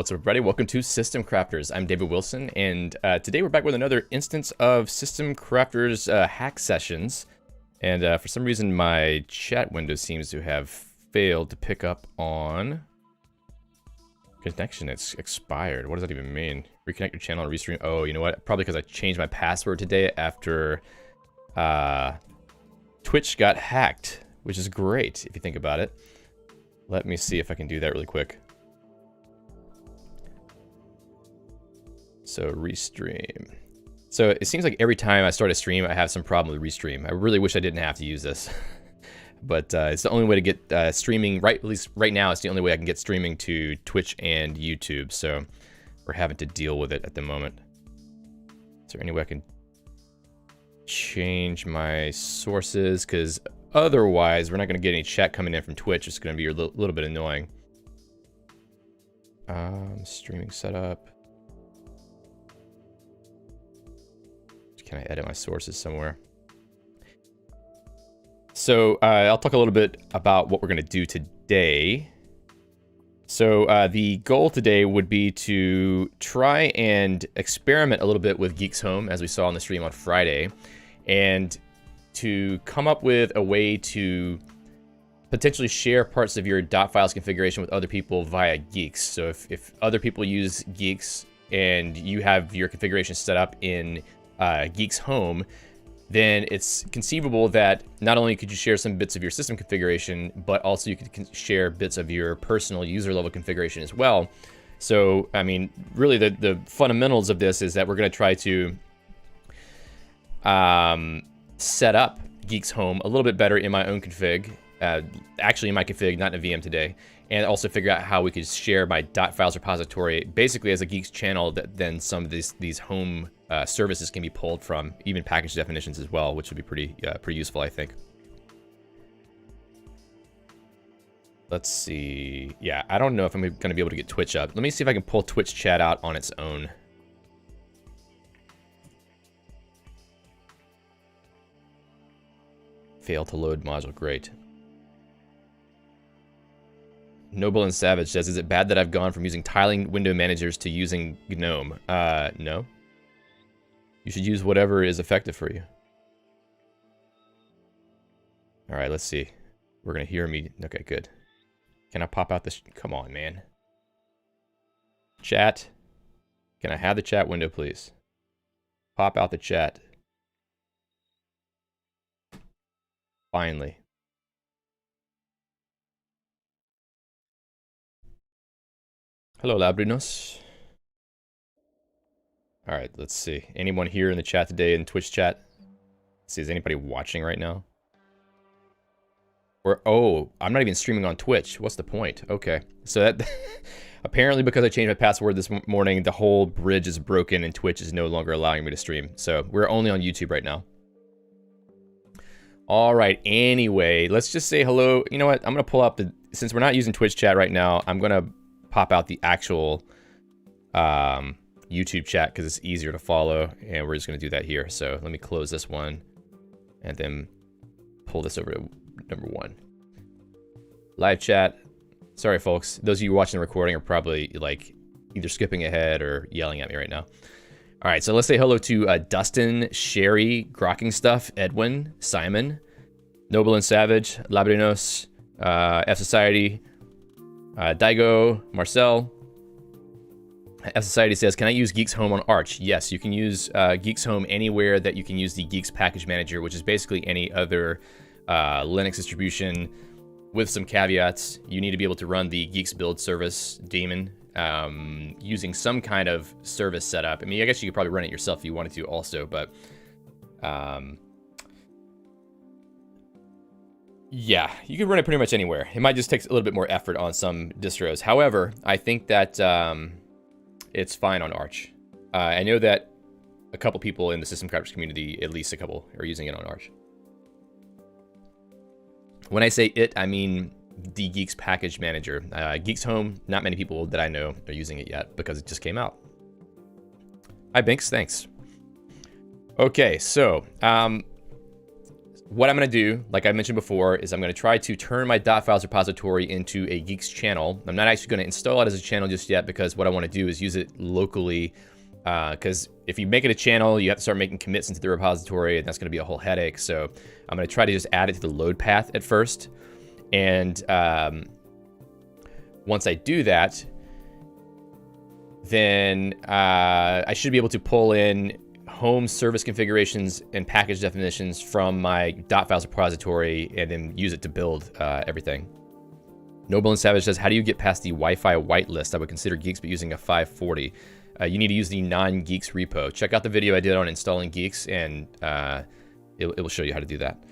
What's up, everybody? Welcome to System Crafters. I'm David Wilson, and today we're back with another instance of System Crafters hack sessions. And for some reason, my chat window seems to have failed to pick up on connection. It's expired. What does that even mean? Reconnect your channel and restream. Oh, you know what? Probably because I changed my password today after Twitch got hacked, which is great if you think about it. Let me see if I can do that really quick. So restream. So it seems like every time I start a stream, I have some problem with restream. I really wish I didn't have to use this, but it's the only way to get streaming. Right, at least right now, it's the only way I can get streaming to Twitch and YouTube. So we're having to deal with it at the moment. Is there any way I can change my sources? Because otherwise, we're not going to get any chat coming in from Twitch. It's going to be a little bit annoying. Streaming setup. Can I edit my sources somewhere? So I'll talk a little bit about what we're going to do today. So the goal today would be to try and experiment a little bit with Geix Home, as we saw on the stream on Friday, and to come up with a way to potentially share parts of your dotfiles configuration with other people via Geix. So if other people use Geix and you have your configuration set up in Geix Home, then it's conceivable that not only could you share some bits of your system configuration, but also you could share bits of your personal user level configuration as well. So, I mean, really the fundamentals of this is that we're going to try to set up Geix Home a little bit better in my own config, actually in my config, not in a VM today, and also figure out how we could share my .files repository basically as a Geix channel that then some of these home services can be pulled from, even package definitions as well, which would be pretty useful, I think. Let's see. Yeah, I don't know if I'm going to be able to get Twitch up. Let me see if I can pull Twitch chat out on its own. Fail to load module. Great. Noble and Savage says, is it bad that I've gone from using tiling window managers to using GNOME? No. You should use whatever is effective for you. All right, let's see. We're going to hear me. Okay, good. Can I pop out this? Come on, man. Chat. Can I have the chat window, please? Pop out the chat. Finally. Hello, Labrinos. All right, let's see. Anyone here in the chat today in Twitch chat? Let's see, is anybody watching right now? Or, oh, I'm not even streaming on Twitch. What's the point? Okay, so that apparently because I changed my password this morning, the whole bridge is broken and Twitch is no longer allowing me to stream. So we're only on YouTube right now. All right, anyway, let's just say hello. You know what? I'm gonna pull up the, since we're not using Twitch chat right now, I'm gonna pop out the actual YouTube chat because it's easier to follow, and we're just going to do that here. So let me close this one and then pull this over to number 1. Live chat. Sorry, folks. Those of you watching the recording are probably like either skipping ahead or yelling at me right now. All right, so let's say hello to Dustin, Sherry, Grokking Stuff, Edwin, Simon, Noble and Savage, Labrinos, F Society, Daigo, Marcel. F Society says, can I use Geix Home on Arch? Yes, you can use Geix Home anywhere that you can use the Geix package manager, which is basically any other Linux distribution with some caveats. You need to be able to run the Guix build service daemon using some kind of service setup. I mean, I guess you could probably run it yourself if you wanted to also, but yeah, you can run it pretty much anywhere. It might just take a little bit more effort on some distros. However, I think that it's fine on Arch. I know that a couple people in the system crafters community, at least a couple, are using it on Arch. When I say it, I mean the Guix package manager. Geix Home, not many people that I know are using it yet because it just came out. Hi, Binks, thanks. Okay, so what I'm going to do, like I mentioned before, is I'm going to try to turn my .files repository into a Guix channel. I'm not actually going to install it as a channel just yet because what I want to do is use it locally. Because if you make it a channel, you have to start making commits into the repository, and that's going to be a whole headache. So I'm going to try to just add it to the load path at first. And once I do that, then I should be able to pull in home service configurations and package definitions from my .files repository and then use it to build everything. Noble and Savage says, how do you get past the Wi-Fi whitelist? I would consider Guix, but using a 540. You need to use the non-Guix repo. Check out the video I did on installing Guix, and it will show you how to do that.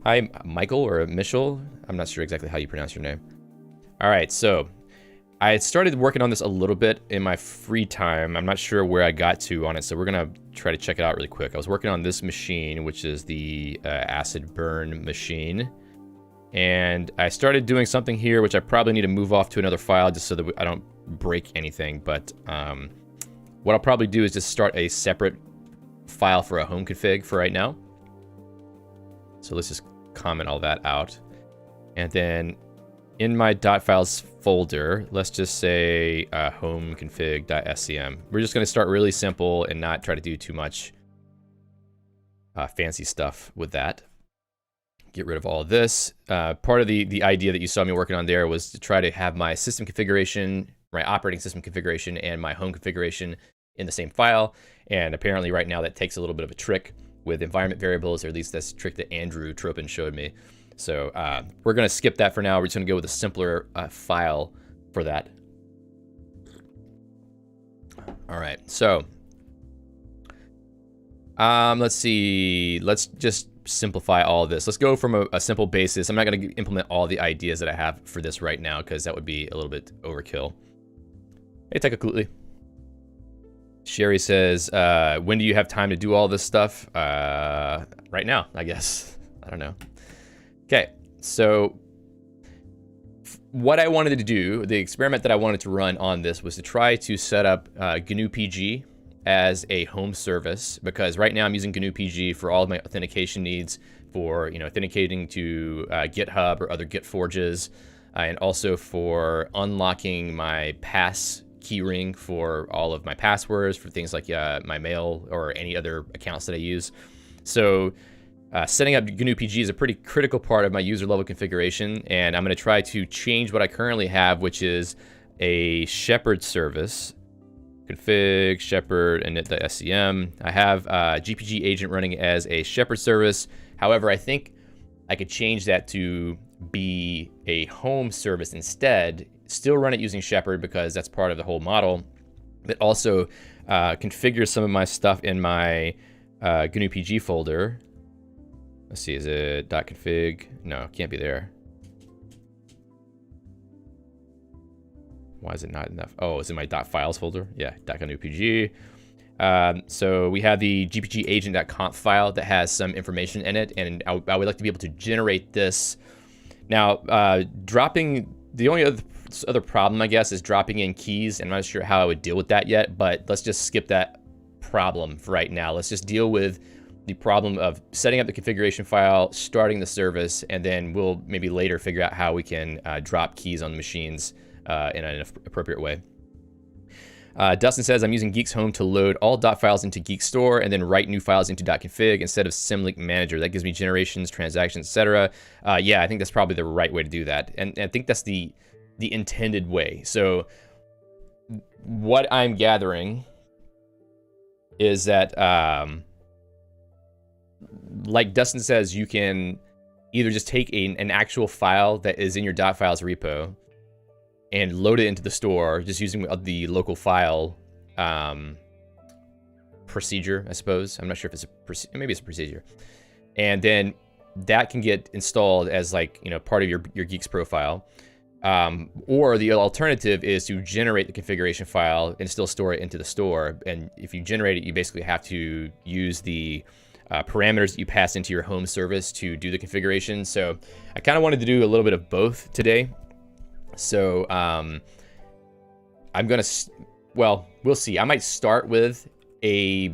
Hi, Michael or Michel. I'm not sure exactly how you pronounce your name. All right, so I started working on this a little bit in my free time. I'm not sure where I got to on it, so we're gonna try to check it out really quick. I was working on this machine, which is the acid burn machine. And I started doing something here, which I probably need to move off to another file just so that I don't break anything. But what I'll probably do is just start a separate file for a home config for right now. So let's just comment all that out. And then in my .files folder, let's just say home config.scm. We're just going to start really simple and not try to do too much fancy stuff with that. Get rid of all of this. Part of the idea that you saw me working on there was to try to have my system configuration, my operating system configuration, and my home configuration in the same file. And apparently right now that takes a little bit of a trick with environment variables, or at least that's a trick that Andrew Tropin showed me. So we're going to skip that for now. We're just going to go with a simpler file for that. All right, so let's see. Let's just simplify all of this. Let's go from a simple basis. I'm not going to implement all the ideas that I have for this right now because that would be a little bit overkill. Hey, Tekakutli. Sherry says, when do you have time to do all this stuff? Right now, I guess. I don't know. Okay, so what I wanted to do, the experiment that I wanted to run on this was to try to set up GnuPG as a home service, because right now I'm using GnuPG for all of my authentication needs for, authenticating to GitHub or other Git forges, and also for unlocking my pass keyring for all of my passwords for things like my mail or any other accounts that I use. So setting up GnuPG is a pretty critical part of my user level configuration, and I'm going to try to change what I currently have, which is a shepherd service. Config, shepherd, init.scm. I have GPG agent running as a shepherd service. However, I think I could change that to be a home service instead. Still run it using shepherd because that's part of the whole model, but also configure some of my stuff in my GnuPG folder. Let's see, is it .config? No, can't be there. Why is it not enough? Oh, it's in my .files folder. Yeah, .GnuPG. So we have the GPG agent.conf file that has some information in it, and I would like to be able to generate this. Now, dropping, the only other problem, I guess, is dropping in keys, and I'm not sure how I would deal with that yet, but let's just skip that problem for right now. Let's just deal with the problem of setting up the configuration file, starting the service, and then we'll maybe later figure out how we can drop keys on the machines in an appropriate way. Dustin says, I'm using Geix Home to load all .files into Guix Store and then write new files into .config instead of Symlink Manager. That gives me generations, transactions, etc. Yeah, I think that's probably the right way to do that. And I think that's the intended way. So what I'm gathering is that, like Dustin says, you can either just take an actual file that is in your .files repo and load it into the store just using the local file procedure, I suppose. I'm not sure if it's maybe it's a procedure. And then that can get installed as like, you know, part of your Guix profile. Or the alternative is to generate the configuration file and still store it into the store. And if you generate it, you basically have to use the parameters that you pass into your home service to do the configuration. So I kind of wanted to do a little bit of both today. So I'm gonna, well, we'll see. I might start with a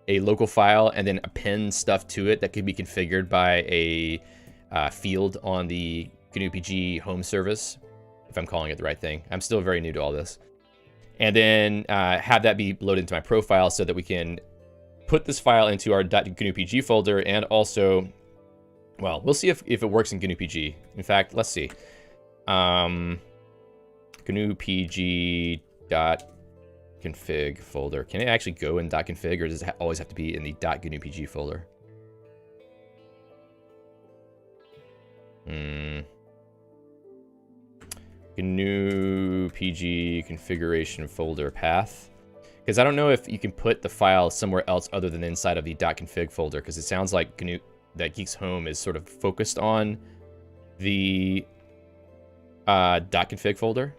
local file and then append stuff to it that could be configured by a field on the GnuPG home service, if I'm calling it the right thing. I'm still very new to all this. And then have that be loaded into my profile so that we can put this file into our .GnuPG folder, and also, well, we'll see if it works in GnuPG. In fact, let's see. GnuPG.config folder. Can it actually go in .config, or does it always have to be in the .GnuPG folder? GnuPG configuration folder path. Because I don't know if you can put the file somewhere else other than inside of the .config folder, because it sounds like that Geix Home is sort of focused on the .config folder,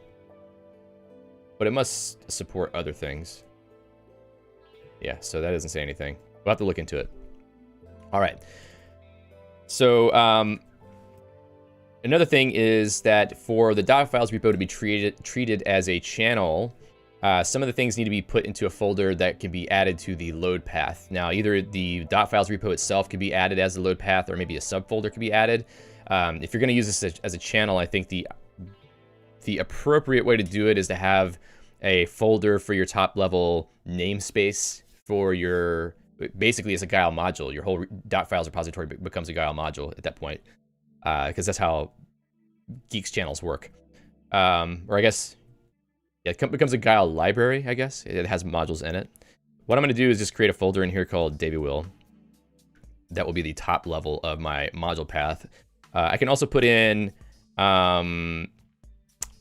but it must support other things. Yeah, so that doesn't say anything. We'll have to look into it. All right. So another thing is that for the .files repo to be treated as a channel, some of the things need to be put into a folder that can be added to the load path. Now, either the .files repo itself could be added as a load path, or maybe a subfolder could be added. If you're going to use this as a channel, I think the appropriate way to do it is to have a folder for your top level namespace for your, basically it's a Guile module. Your whole .files repository becomes a Guile module at that point, because that's how Guix channels work. Or I guess, yeah, it becomes a Guile library, I guess. It has modules in it. What I'm going to do is just create a folder in here called Debugging. That will be the top level of my module path. I can also put in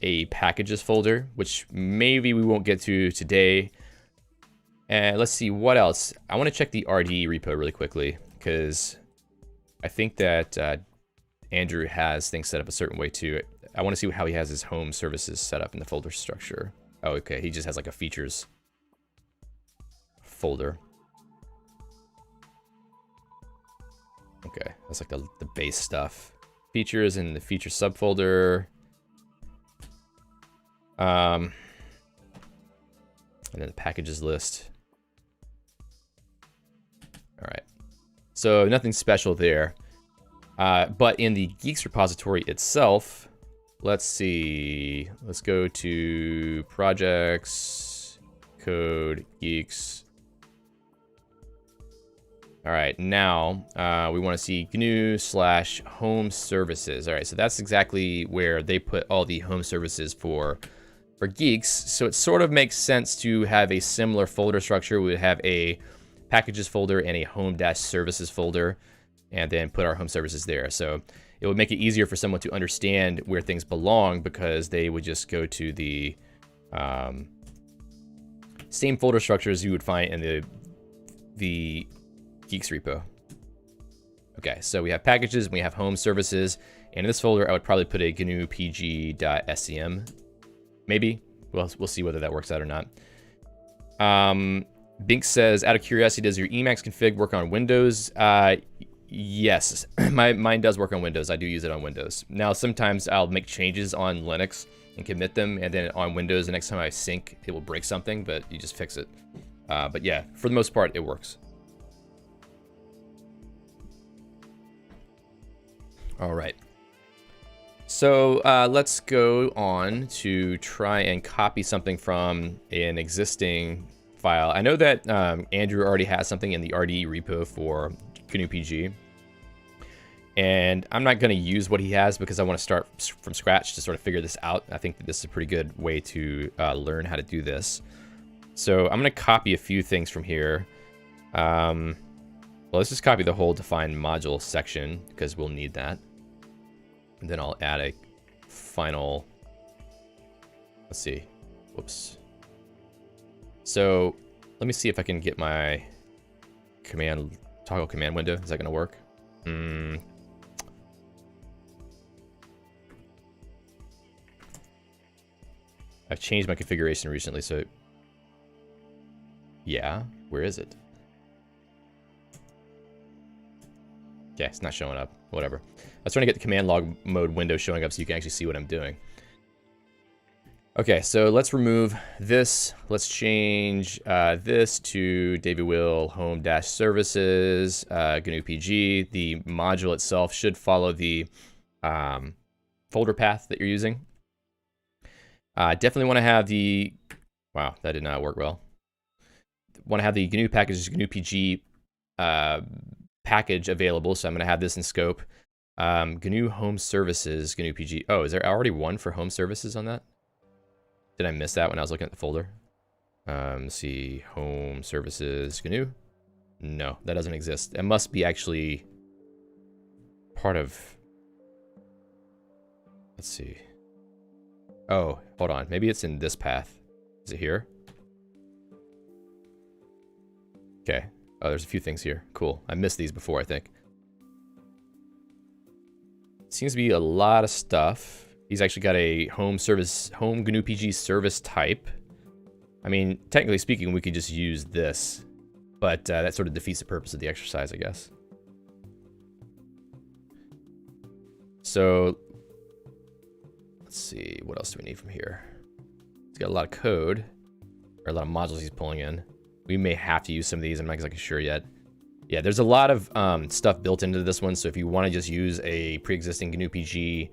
a packages folder, which maybe we won't get to today. And let's see what else. I want to check the RD repo really quickly, because I think that Andrew has things set up a certain way too. I want to see how he has his home services set up in the folder structure. Oh, okay. He just has like a features folder. Okay, that's like the base stuff. Features in the feature subfolder. And then the packages list. All right. So nothing special there. But in the Guix repository itself, let's see. Let's go to projects, code, Guix. All right, now we want to see GNU/home services. All right, so that's exactly where they put all the home services for Guix. So it sort of makes sense to have a similar folder structure. We would have a packages folder and a home-services folder, and then put our home services there. So it would make it easier for someone to understand where things belong, because they would just go to the same folder structures you would find in the Guix repo. Okay, so we have packages, and we have home services, and in this folder I would probably put a GnuPG.scm. Maybe. We'll see whether that works out or not. Bink says, out of curiosity, does your Emacs config work on Windows? Yes, mine does work on Windows. I do use it on Windows. Now, sometimes I'll make changes on Linux and commit them, and then on Windows, the next time I sync, it will break something, but you just fix it. But yeah, for the most part, it works. All right. So let's go on to try and copy something from an existing file. I know that Andrew already has something in the RD repo for GnuPG, and I'm not going to use what he has because I want to start from scratch to sort of figure this out. I think that this is a pretty good way to learn how to do this. So I'm going to copy a few things from here. Well, let's just copy the whole define module section because we'll need that. And then I'll add a final, let's see, whoops. So let me see if I can get my toggle command window. Is that going to work? I've changed my configuration recently, so yeah, where is it? Okay, it's not showing up. Whatever. I was trying to get the command log mode window showing up so you can actually see what I'm doing. Okay, so let's remove this. Let's change this to Debugging home-services, GnuPG. The module itself should follow the folder path that you're using. Definitely want to have the, wow, that did not work well. Want to have the GNU packages, GnuPG package available, so I'm going to have this in scope. GNU Home Services, GnuPG. Oh, is there already one for Home Services on that? Did I miss that when I was looking at the folder? Let's see, Home Services, GNU. No, that doesn't exist. It must be actually part of, let's see. Oh, hold on. Maybe it's in this path. Is it here? Okay. Oh, there's a few things here. Cool. I missed these before, I think. Seems to be a lot of stuff. He's actually got a home GnuPG service type. I mean, technically speaking, we could just use this, but that sort of defeats the purpose of the exercise, I guess. So let's see, what else do we need from here? He's got a lot of code, or a lot of modules he's pulling in. We may have to use some of these. I'm not exactly sure yet. Yeah, there's a lot of stuff built into this one. So if you want to just use a pre-existing GnuPG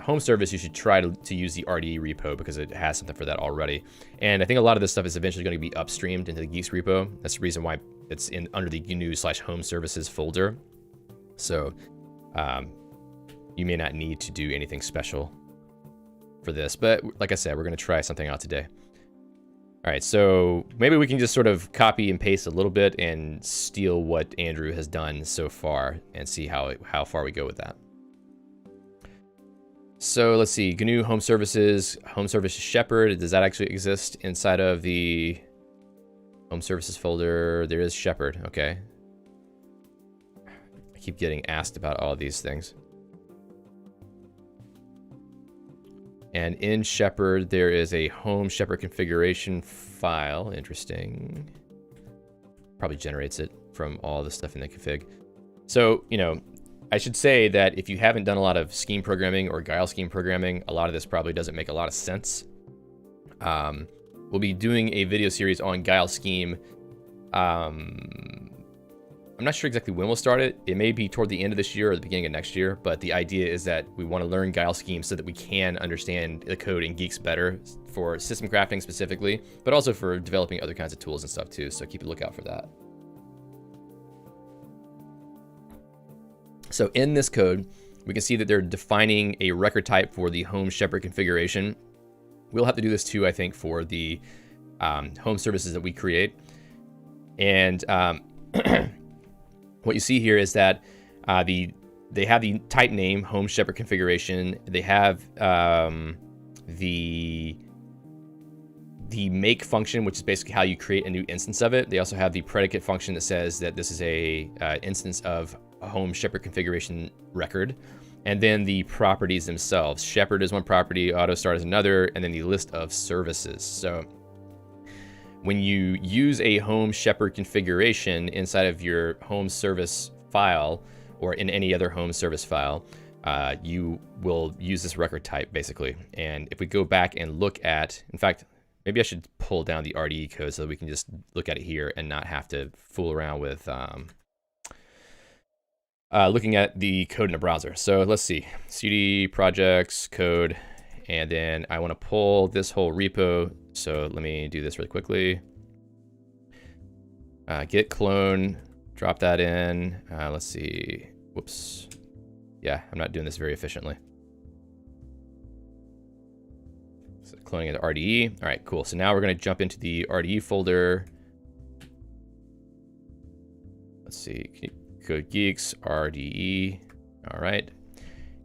home service, you should try to use the RDE repo because it has something for that already. And I think a lot of this stuff is eventually going to be upstreamed into the Guix repo. That's the reason why it's in under the GNU/home services folder. So you may not need to do anything special for this. But like I said, we're going to try something out today. All right, so maybe we can just sort of copy and paste a little bit and steal what Andrew has done so far and see how far we go with that. So let's see, GNU Home Services, Home Services Shepherd. Does that actually exist inside of the Home Services folder? There is Shepherd, okay. I keep getting asked about all of these things. And in Shepherd, there is a home Shepherd configuration file. Interesting. Probably generates it from all the stuff in the config. So, you know, I should say that if you haven't done a lot of scheme programming or Guile scheme programming, a lot of this probably doesn't make a lot of sense. We'll be doing a video series on Guile scheme. I'm not sure exactly when we'll start it. It may be toward the end of this year or the beginning of next year, but the idea is that we want to learn Guile scheme so that we can understand the code in Guix better for system crafting specifically, but also for developing other kinds of tools and stuff too, so keep a lookout for that. So in this code, we can see that they're defining a record type for the home Shepherd configuration. We'll have to do this too, I think, for the home services that we create. And what you see here is that they have the type name, home Shepherd configuration. They have the make function, which is basically how you create a new instance of it. They also have the predicate function that says that this is a instance of a home Shepherd configuration record. And then the properties themselves. Shepherd is one property, AutoStart is another, and then the list of services. So when you use a home Shepherd configuration inside of your home service file or in any other home service file, you will use this record type basically. And if we go back and look at, in fact, maybe I should pull down the RDE code so that we can just look at it here and not have to fool around with looking at the code in a browser. So let's see, cd projects code, and then I want to pull this whole repo. So let me do this really quickly. Git clone, drop that in. Let's see, whoops. Yeah, I'm not doing this very efficiently. So cloning into RDE. All right, cool. So now we're going to jump into the RDE folder. let's see, code Guix, RDE. All right.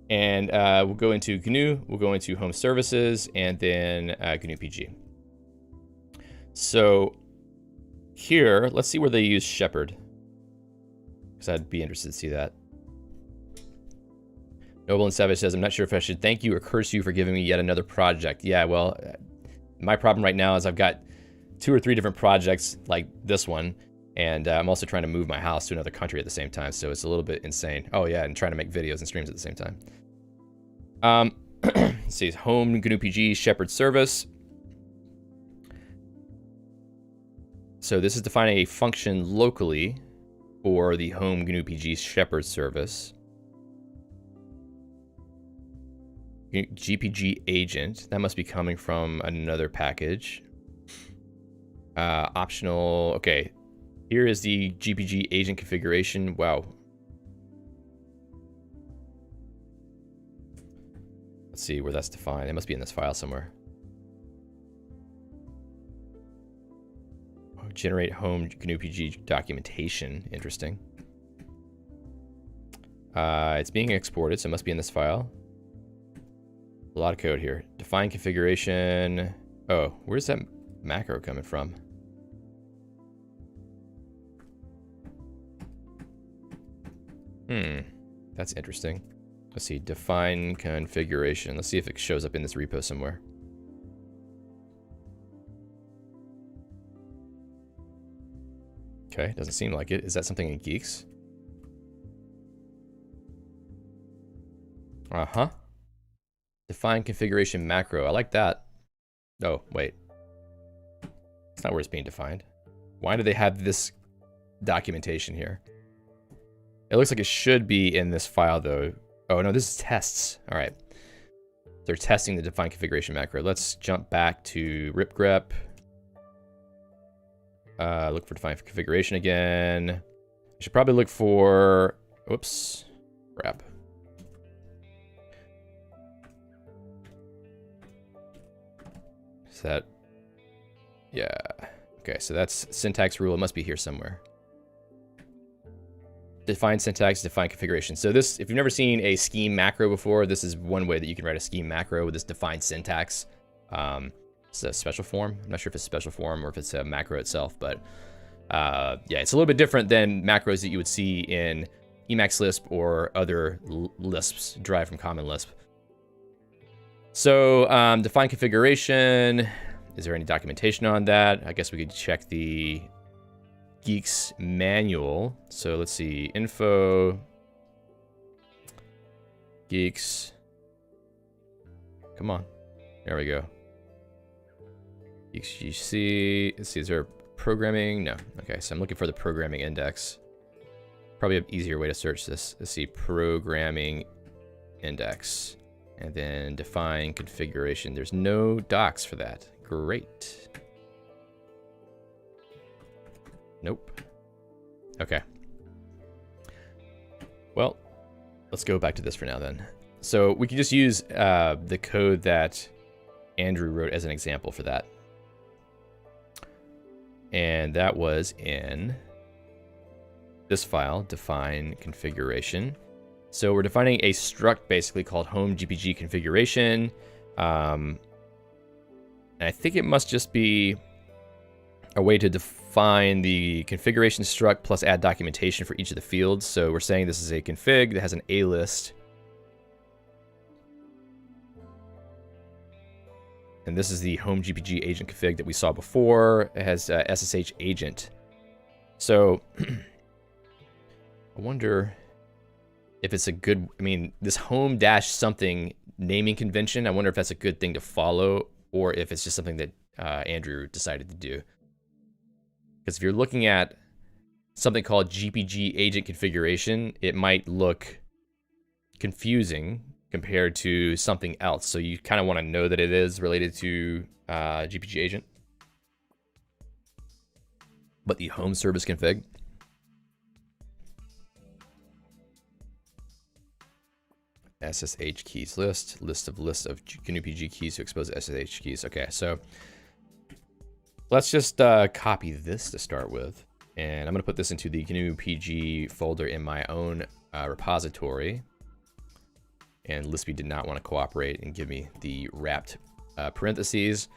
And we'll go into GNU, we'll go into Home Services, and then GnuPG. So here, let's see where they use Shepherd, because I'd be interested to see that. Noble and Savage says, I'm not sure if I should thank you or curse you for giving me yet another project. Yeah, well, my problem right now is I've got 2 or 3 different projects like this one, and I'm also trying to move my house to another country at the same time, so it's a little bit insane. Oh yeah, and trying to make videos and streams at the same time. Let's see, Home GnuPG Shepherd Service. So this is defining a function locally for the Home GnuPG Shepherd Service. GPG agent, that must be coming from another package. Optional, okay. Here is the GPG agent configuration. Wow. Let's see where that's defined. It must be in this file somewhere. Oh, generate home GnuPG documentation. Interesting. It's being exported, so it must be in this file. A lot of code here. Define configuration. Oh, where's that macro coming from? That's interesting. Let's see, define configuration. Let's see if it shows up in this repo somewhere. Okay, doesn't seem like it. Is that something in Guix? Uh-huh. Define configuration macro. I like that. Oh, wait. It's not where it's being defined. Why do they have this documentation here? It looks like it should be in this file, though. Oh, no, this is tests. All right. They're testing the define configuration macro. Let's jump back to ripgrep. Look for define configuration again. I should probably look for... Oops. Crap. Is that... Yeah. Okay, so that's syntax rule. It must be here somewhere. Define syntax, define configuration. So this, if you've never seen a scheme macro before, this is one way that you can write a scheme macro with this define syntax. It's a special form. I'm not sure if it's a special form or if it's a macro itself, but yeah, it's a little bit different than macros that you would see in Emacs Lisp or other Lisps derived from Common Lisp. So define configuration. Is there any documentation on that? I guess we could check the Guix manual. So let's see, info, Guix. Come on, there we go. Guix GC. Let's see, is there programming? No. Okay, so I'm looking for the programming index. Probably an easier way to search this. Let's see, programming index, and then define configuration. There's no docs for that. Great. Nope. Okay. Well, let's go back to this for now then. So we can just use the code that Andrew wrote as an example for that. And that was in this file, define configuration. So we're defining a struct basically called home GPG configuration. And I think it must just be a way to define the configuration struct plus add documentation for each of the fields. So we're saying this is a config that has an A list. And this is the home GPG agent config that we saw before. It has SSH agent. So I wonder if it's a good, I mean, this home dash something naming convention, I wonder if that's a good thing to follow or if it's just something that Andrew decided to do. Because if you're looking at something called GPG agent configuration, it might look confusing compared to something else. So you kind of want to know that it is related to GPG agent. But the home service config. SSH keys list of GnuPG keys to expose SSH keys. Okay, so let's just copy this to start with. And I'm going to put this into the GnuPG folder in my own repository. And Lispy did not want to cooperate and give me the wrapped parentheses.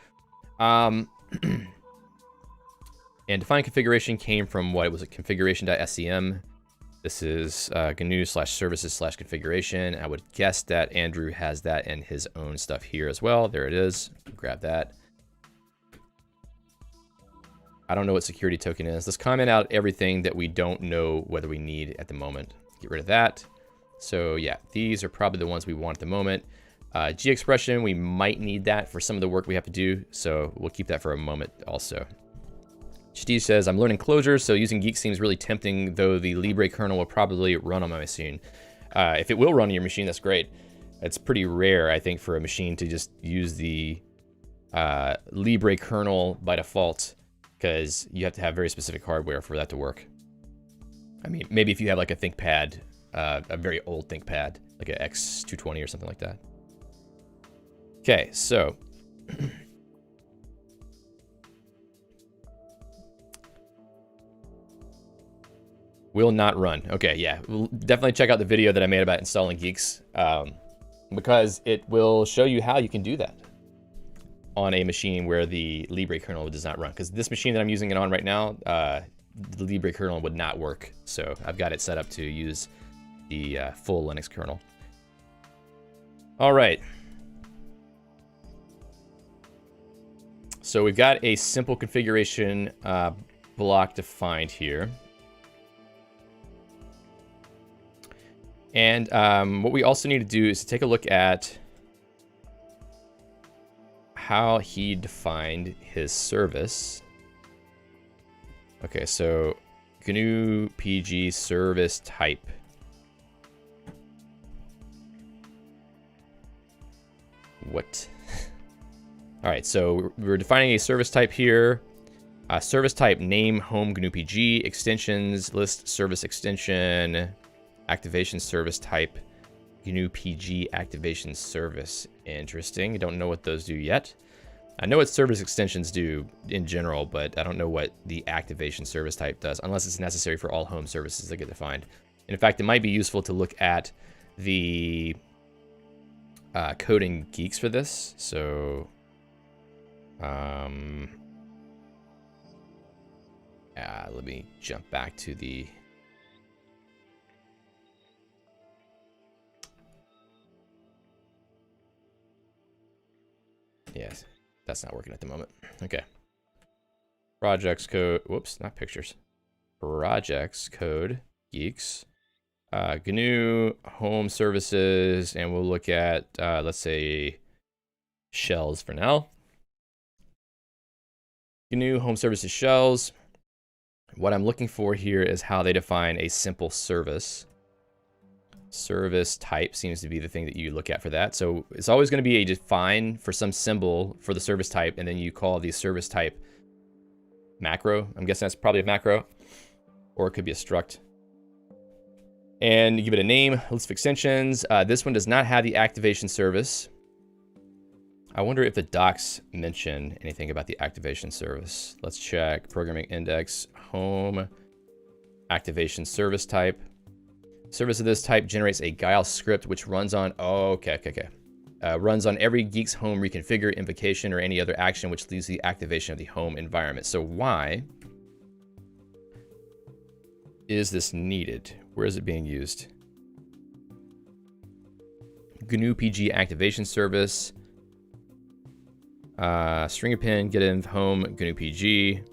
And define configuration came from what? It was a configuration.scm. This is GNU/services/configuration. I would guess that Andrew has that in his own stuff here as well. There it is. Grab that. I don't know what security token is. Let's comment out everything that we don't know whether we need at the moment. Get rid of that. So yeah, these are probably the ones we want at the moment. G expression, we might need that for some of the work we have to do. So we'll keep that for a moment also. Steve says, I'm learning closure, so using Guix seems really tempting, though the Libre kernel will probably run on my machine. If it will run on your machine, that's great. It's pretty rare, I think, for a machine to just use the Libre kernel by default, because you have to have very specific hardware for that to work. I mean, maybe if you have like a ThinkPad, a very old ThinkPad, like an X220 or something like that. Okay, so... will not run. Okay, yeah. We'll definitely check out the video that I made about installing Guix, because it will show you how you can do that on a machine where the Libre kernel does not run. Because this machine that I'm using it on right now, the Libre kernel would not work. So I've got it set up to use the full Linux kernel. All right. So we've got a simple configuration block defined here. And what we also need to do is to take a look at how he defined his service. Okay, so GnuPG service type. What? All right, so we're defining a service type here. Service type name home GnuPG, extensions list service extension, activation service type GnuPG activation service. Interesting. I don't know what those do yet. I know what service extensions do in general, but I don't know what the activation service type does, unless it's necessary for all home services that get defined. And in fact, it might be useful to look at the coding Guix for this. So, let me jump back to the yes, that's not working at the moment. Okay. Projects code, whoops, not pictures. Projects code, Guix, GNU home services, and we'll look at, let's say, shells for now. GNU home services shells. What I'm looking for here is how they define a simple service. Service type seems to be the thing that you look at for that. So it's always going to be a define for some symbol for the service type, and then you call the service type macro. I'm guessing that's probably a macro, or it could be a struct. And you give it a name, list of extensions. This one does not have the activation service. I wonder if the docs mention anything about the activation service. Let's check programming index, home, activation service type. Service of this type generates a Guile script which runs on, runs on every Guix home reconfigure, invocation, or any other action which leads to the activation of the home environment. So why is this needed? Where is it being used? GnuPG activation service. String append, get in home, GnuPG.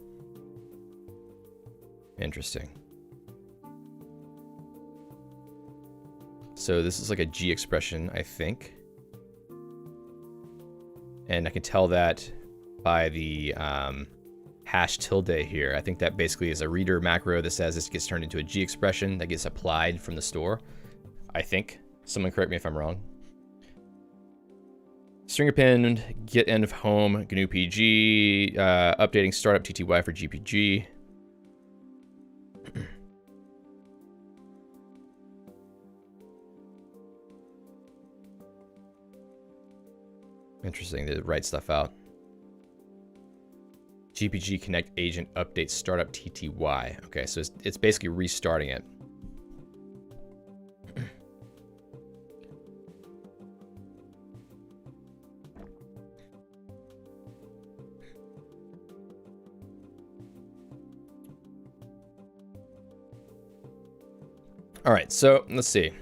Interesting. So this is like a G expression, I think. And I can tell that by the hash tilde here. I think that basically is a reader macro that says this gets turned into a G expression that gets applied from the store. I think. Someone correct me if I'm wrong. String append, get end of home, GnuPG, updating startup TTY for GPG. Interesting to write stuff out. GPG connect agent update startup TTY. Okay, so it's basically restarting it. All right, so let's see.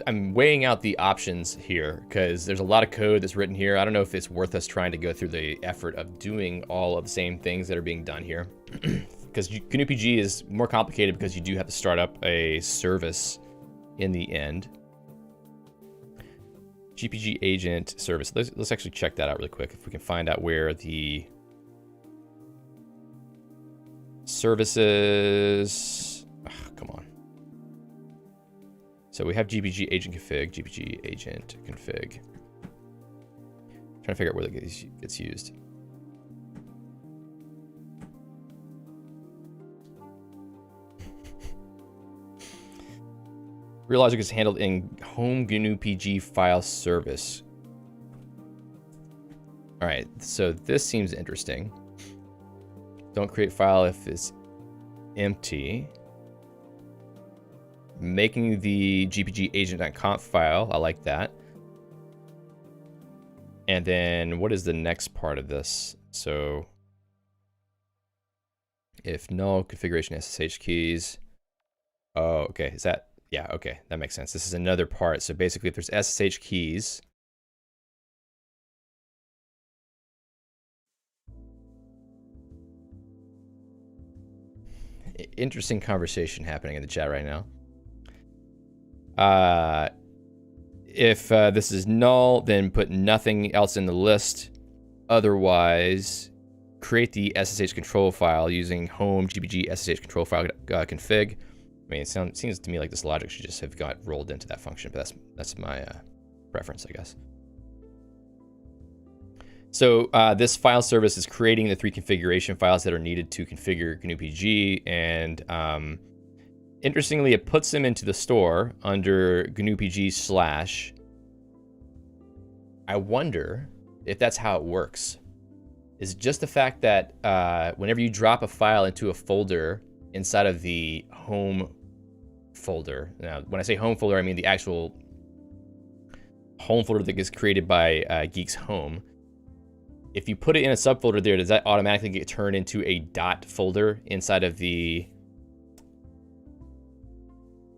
I'm weighing out the options here because there's a lot of code that's written here. I don't know if it's worth us trying to go through the effort of doing all of the same things that are being done here. Because GnuPG is more complicated because you do have to start up a service in the end. GPG agent service. Let's actually check that out really quick if we can find out where the services. Come on. So we have GPG agent config, GPG agent config. Trying to figure out where that gets used. Real logic is handled in home GnuPG file service. All right, so this seems interesting. Don't create file if it's empty. Making the GPG agent.conf file, I like that. And then what is the next part of this? So if null configuration SSH keys. Oh, okay, is that? Yeah, okay, that makes sense. This is another part. So basically, if there's SSH keys, interesting conversation happening in the chat right now. If this is null, then put nothing else in the list. Otherwise, create the SSH control file using home GPG SSH control file config. I mean, it seems to me like this logic should just have got rolled into that function, but that's my preference, I guess. So this file service is creating the 3 configuration files that are needed to configure GnuPG, and interestingly, it puts them into the store under GnuPG/. I wonder if that's how it works. Is it just the fact that whenever you drop a file into a folder inside of the home folder. Now, when I say home folder, I mean the actual home folder that gets created by Geix Home. If you put it in a subfolder there, does that automatically get turned into a dot folder inside of the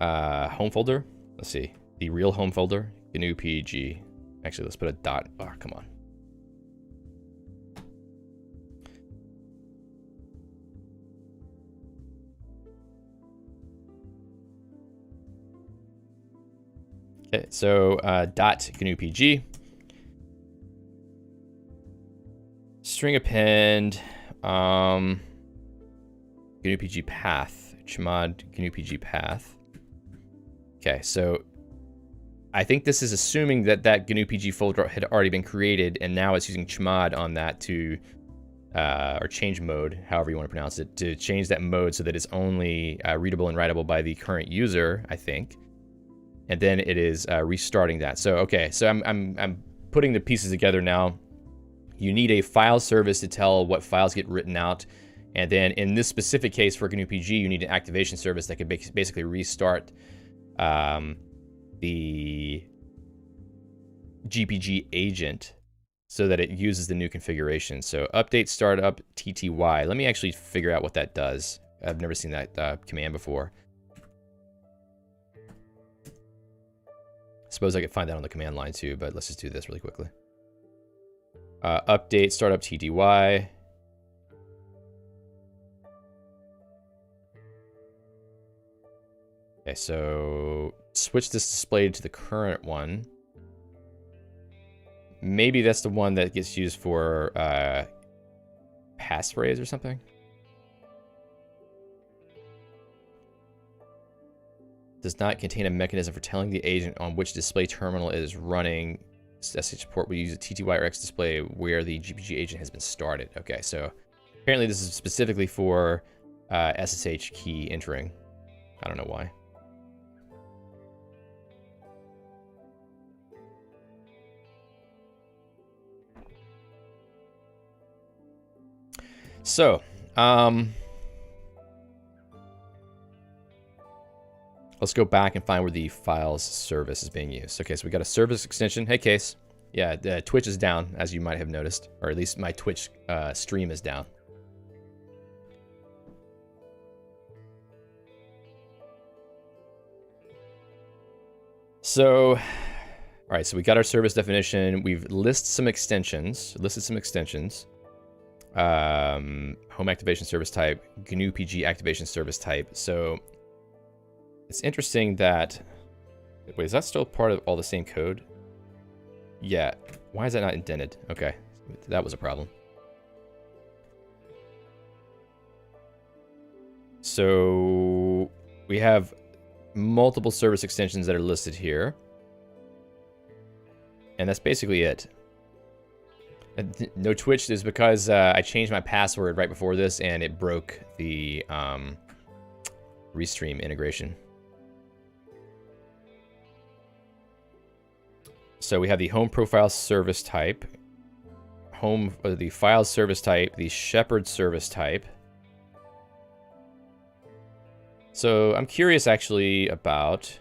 home folder? Let's see. The real home folder, GnuPG. Actually, let's put a dot. Oh, come on. Okay, so dot GnuPG. String append GnuPG path, chmod GnuPG path. Okay, so I think this is assuming that that GnuPG folder had already been created, and now it's using chmod on that to, or change mode, however you want to pronounce it, to change that mode so that it's only readable and writable by the current user, I think. And then it is restarting that. So okay, so I'm putting the pieces together now. You need a file service to tell what files get written out. And then in this specific case for GnuPG, you need an activation service that could basically restart the GPG agent so that it uses the new configuration. So update startup TTY. Let me actually figure out what that does. I've never seen that command before. Suppose I could find that on the command line too, but let's just do this really quickly. Update startup TTY. Okay, so switch this display to the current one. Maybe that's the one that gets used for passphrase or something. Does not contain a mechanism for telling the agent on which display terminal it is running. SSH port will use a TTY or X display where the GPG agent has been started. Okay, so apparently this is specifically for SSH key entering. I don't know why. So, let's go back and find where the files service is being used. Okay, so we got a service extension. Hey, Case. Yeah, the Twitch is down, as you might have noticed, or at least my Twitch stream is down. So, all right, so we got our service definition. We've listed some extensions. Home activation service type, GnuPG activation service type. So it's interesting that, wait, is that still part of all the same code? Yeah, why is that not indented? Okay, that was a problem. So we have multiple service extensions that are listed here. And that's basically it. No Twitch is because I changed my password right before this and it broke the Restream integration. So we have the home profile service type, the file service type, the shepherd service type. So I'm curious actually about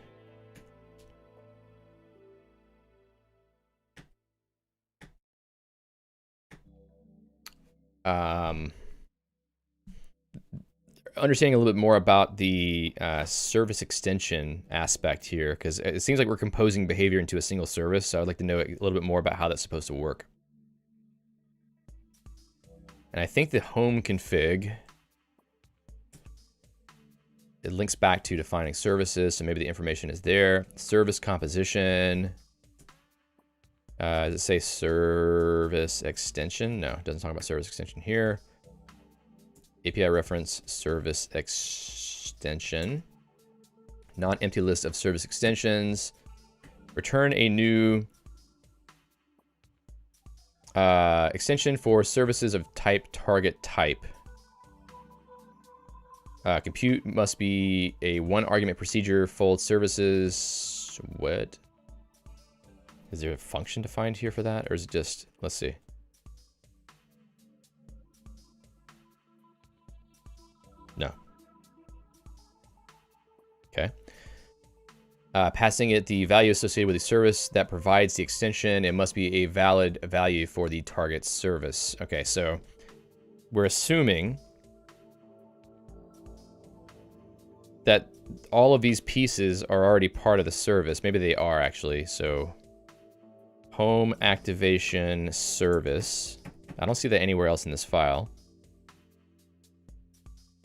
understanding a little bit more about the service extension aspect here, because it seems like we're composing behavior into a single service. So I'd like to know a little bit more about how that's supposed to work. And I think the home config, it links back to defining services. So maybe the information is there. Service composition. Does it say service extension? No, it doesn't talk about service extension here. API reference service extension. Non-empty list of service extensions. Return a new extension for services of type target type. Compute must be a one argument procedure. Fold services. What? Is there a function defined here for that? Or is it just, let's see. No. Okay. Passing it the value associated with the service that provides the extension. It must be a valid value for the target service. Okay, so we're assuming that all of these pieces are already part of the service. Maybe they are actually. So home activation service. I don't see that anywhere else in this file.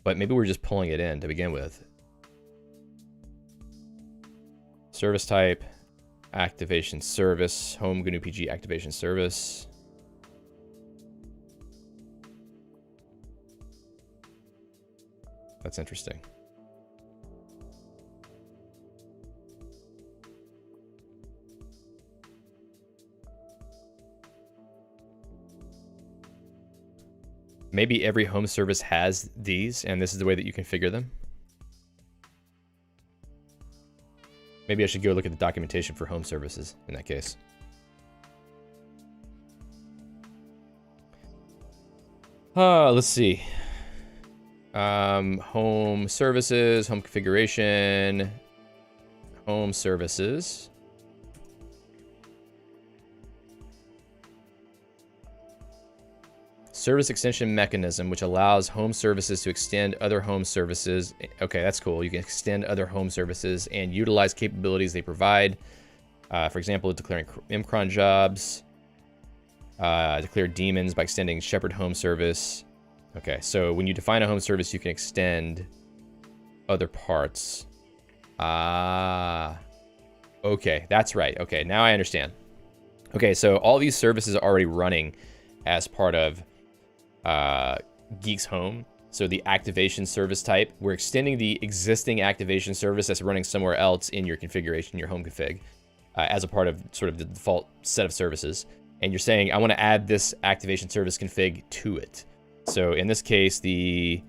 But maybe we're just pulling it in to begin with. Service type, activation service, home GnuPG activation service. That's interesting. Maybe every home service has these, and this is the way that you configure them. Maybe I should go look at the documentation for home services in that case. Let's see. Home services, home configuration, home services. Service extension mechanism, which allows home services to extend other home services. Okay, that's cool. You can extend other home services and utilize capabilities they provide. For example, declaring mcron jobs, declare daemons by extending shepherd home service. Okay, so when you define a home service, you can extend other parts. Okay, that's right. Okay, now I understand. Okay, so all these services are already running as part of Geix Home. So the activation service type, we're extending the existing activation service that's running somewhere else in your configuration, your home config, as a part of sort of the default set of services. And you're saying, I want to add this activation service config to it. So in this case, the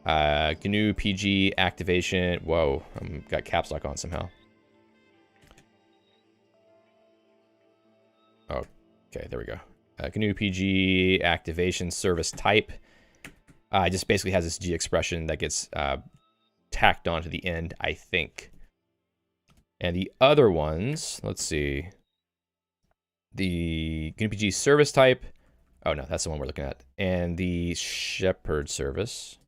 GnuPG activation, whoa, got caps lock on somehow. Oh, okay, there we go. GnuPG activation service type. It just basically has this G expression that gets tacked onto the end, I think. And the other ones, let's see. The GnuPG service type. Oh no, that's the one we're looking at. And the shepherd service.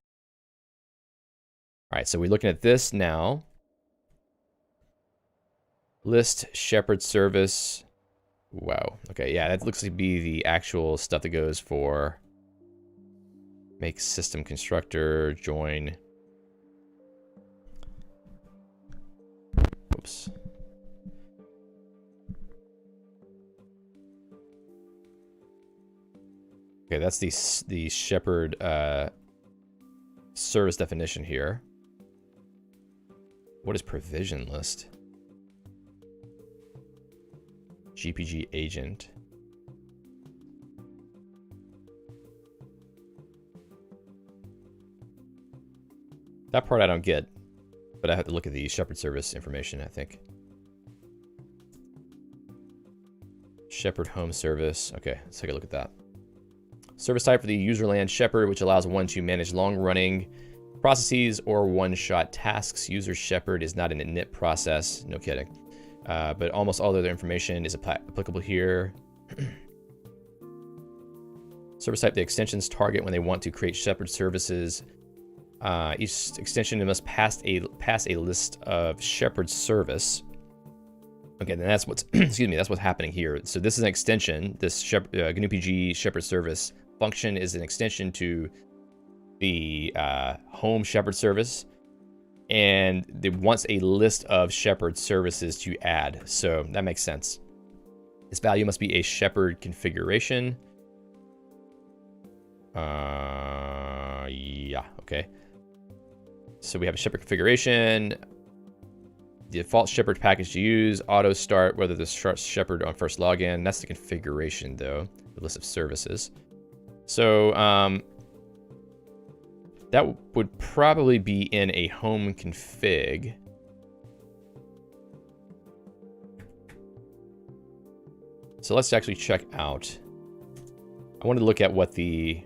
All right, so we're looking at this now. List shepherd service. Wow. Okay, yeah, that looks to be the actual stuff that goes for make system constructor, join. Oops. Okay, that's the shepherd service definition here. What is provision list? GPG agent. That part I don't get, but I have to look at the shepherd service information, I think. Shepherd home service. Okay, let's take a look at that. Service type for the userland shepherd, which allows one to manage long-running processes or one-shot tasks. User shepherd is not an init process. No kidding. But almost all the other information is applicable here. Service type, the extensions target when they want to create shepherd services. Each extension must pass a list of shepherd service. Okay, then that's what's excuse me, that's what's happening here. So this is an extension. This GnuPG shepherd service function is an extension to the home shepherd service, and it wants a list of shepherd services to add. So that makes sense. This value must be a shepherd configuration. Yeah, okay. So we have a shepherd configuration. The default shepherd package to use, auto start, whether the shepherd on first login. That's the configuration though, the list of services. So that would probably be in a home config. So let's actually check out. I wanted to look at what the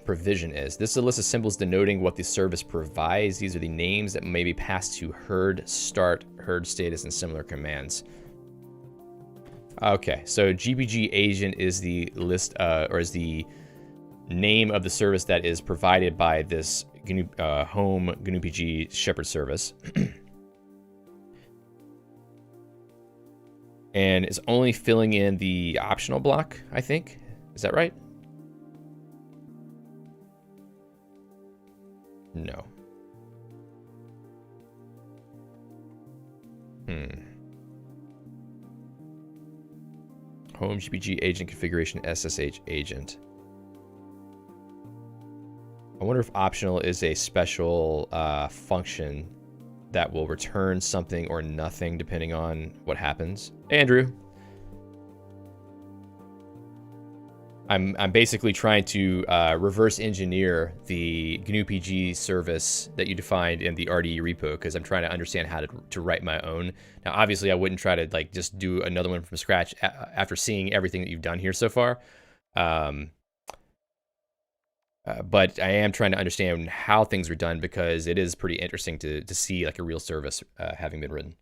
provision is. This is a list of symbols denoting what the service provides. These are the names that may be passed to herd start, herd status, and similar commands. Okay, so GPG agent is the list, or is the name of the service that is provided by this home GnuPG shepherd service. And it's only filling in the optional block, I think. Is that right? No. Home GPG agent configuration SSH agent. I wonder if optional is a special function that will return something or nothing depending on what happens. Hey, Andrew. I'm basically trying to reverse engineer the GnuPG service that you defined in the RDE repo, because I'm trying to understand how to write my own. Now, obviously, I wouldn't try to like just do another one from scratch after seeing everything that you've done here so far. But I am trying to understand how things are done, because it is pretty interesting to see like a real service having been written.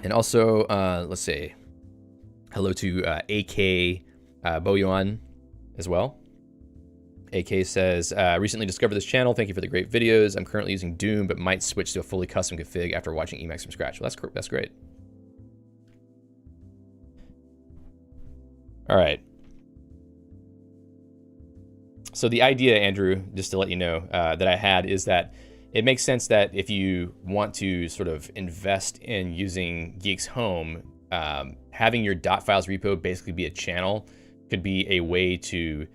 And also, let's see. Hello to AK Boyuan as well. AK says, recently discovered this channel. Thank you for the great videos. I'm currently using Doom, but might switch to a fully custom config after watching Emacs from scratch. Well, that's great. All right. So the idea, Andrew, just to let you know, that I had is that it makes sense that if you want to sort of invest in using Geix Home, having your .files repo basically be a channel could be a way to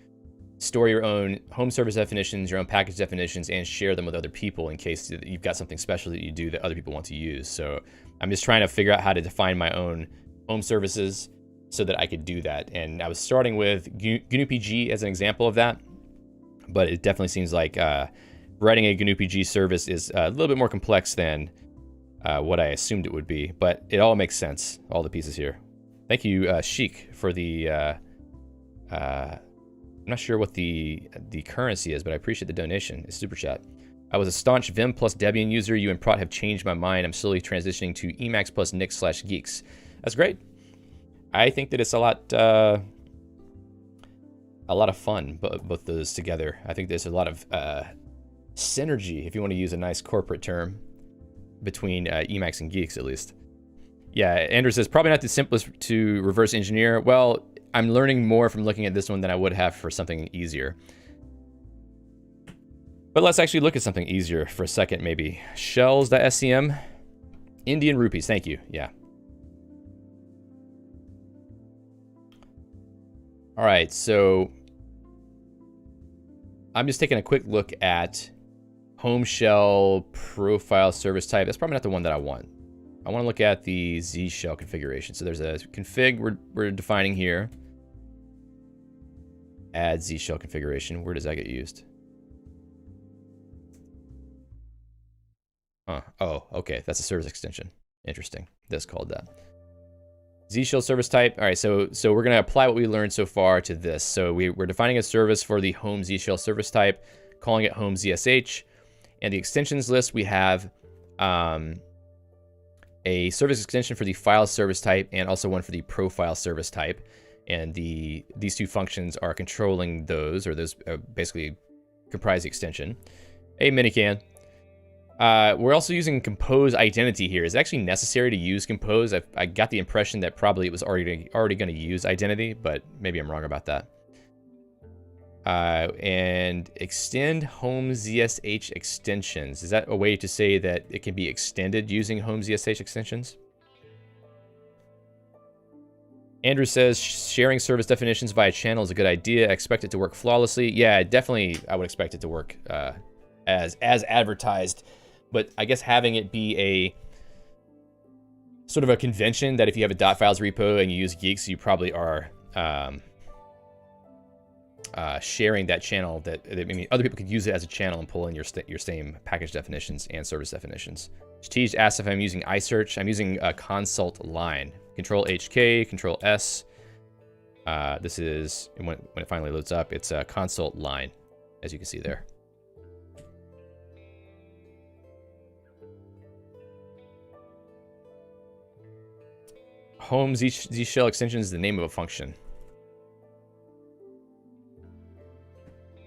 store your own home service definitions, your own package definitions, and share them with other people in case you've got something special that you do that other people want to use. So I'm just trying to figure out how to define my own home services so that I could do that. And I was starting with GnuPG as an example of that, but it definitely seems like writing a GnuPG service is a little bit more complex than what I assumed it would be, but it all makes sense, all the pieces here. Thank you, Sheik, for the I'm not sure what the currency is, but I appreciate the donation. It's super chat. I was a staunch Vim plus Debian user. You and Prot have changed my mind. I'm slowly transitioning to Emacs plus Nix/Guix. That's great. I think that it's a lot of fun, both those together. I think there's a lot of synergy, if you want to use a nice corporate term, between Emacs and Guix, at least. Yeah, Andrew says, probably not the simplest to reverse engineer. Well, I'm learning more from looking at this one than I would have for something easier. But let's actually look at something easier for a second, maybe. Shells.scm. Indian rupees, thank you. Yeah. All right, so I'm just taking a quick look at home shell profile service type. That's probably not the one that I want. I want to look at the Z shell configuration. So there's a config we're defining here. Add Z shell configuration. Where does that get used? Oh, okay. That's a service extension. Interesting. That's called that. Z shell service type. All right, so we're going to apply what we learned so far to this. So we're defining a service for the home Z shell service type, calling it home ZSH. And the extensions list, we have a service extension for the file service type and also one for the profile service type. And these two functions are controlling those, or those basically comprise the extension. A minican. We're also using compose identity here. Is it actually necessary to use compose? I got the impression that probably it was already going to use identity, but maybe I'm wrong about that. And extend home ZSH extensions. Is that a way to say that it can be extended using home ZSH extensions? Andrew says sharing service definitions via channel is a good idea. I expect it to work flawlessly. Yeah, definitely. I would expect it to work as advertised. But I guess having it be a sort of a convention that if you have a .files repo and you use Guix, you probably are sharing that channel. I mean, other people could use it as a channel and pull in your same package definitions and service definitions. Steve asks if I'm using iSearch. I'm using a consult line. Control HK, Control S. This is, when it finally loads up, it's a consult line, as you can see there. Home Z shell extension is the name of a function.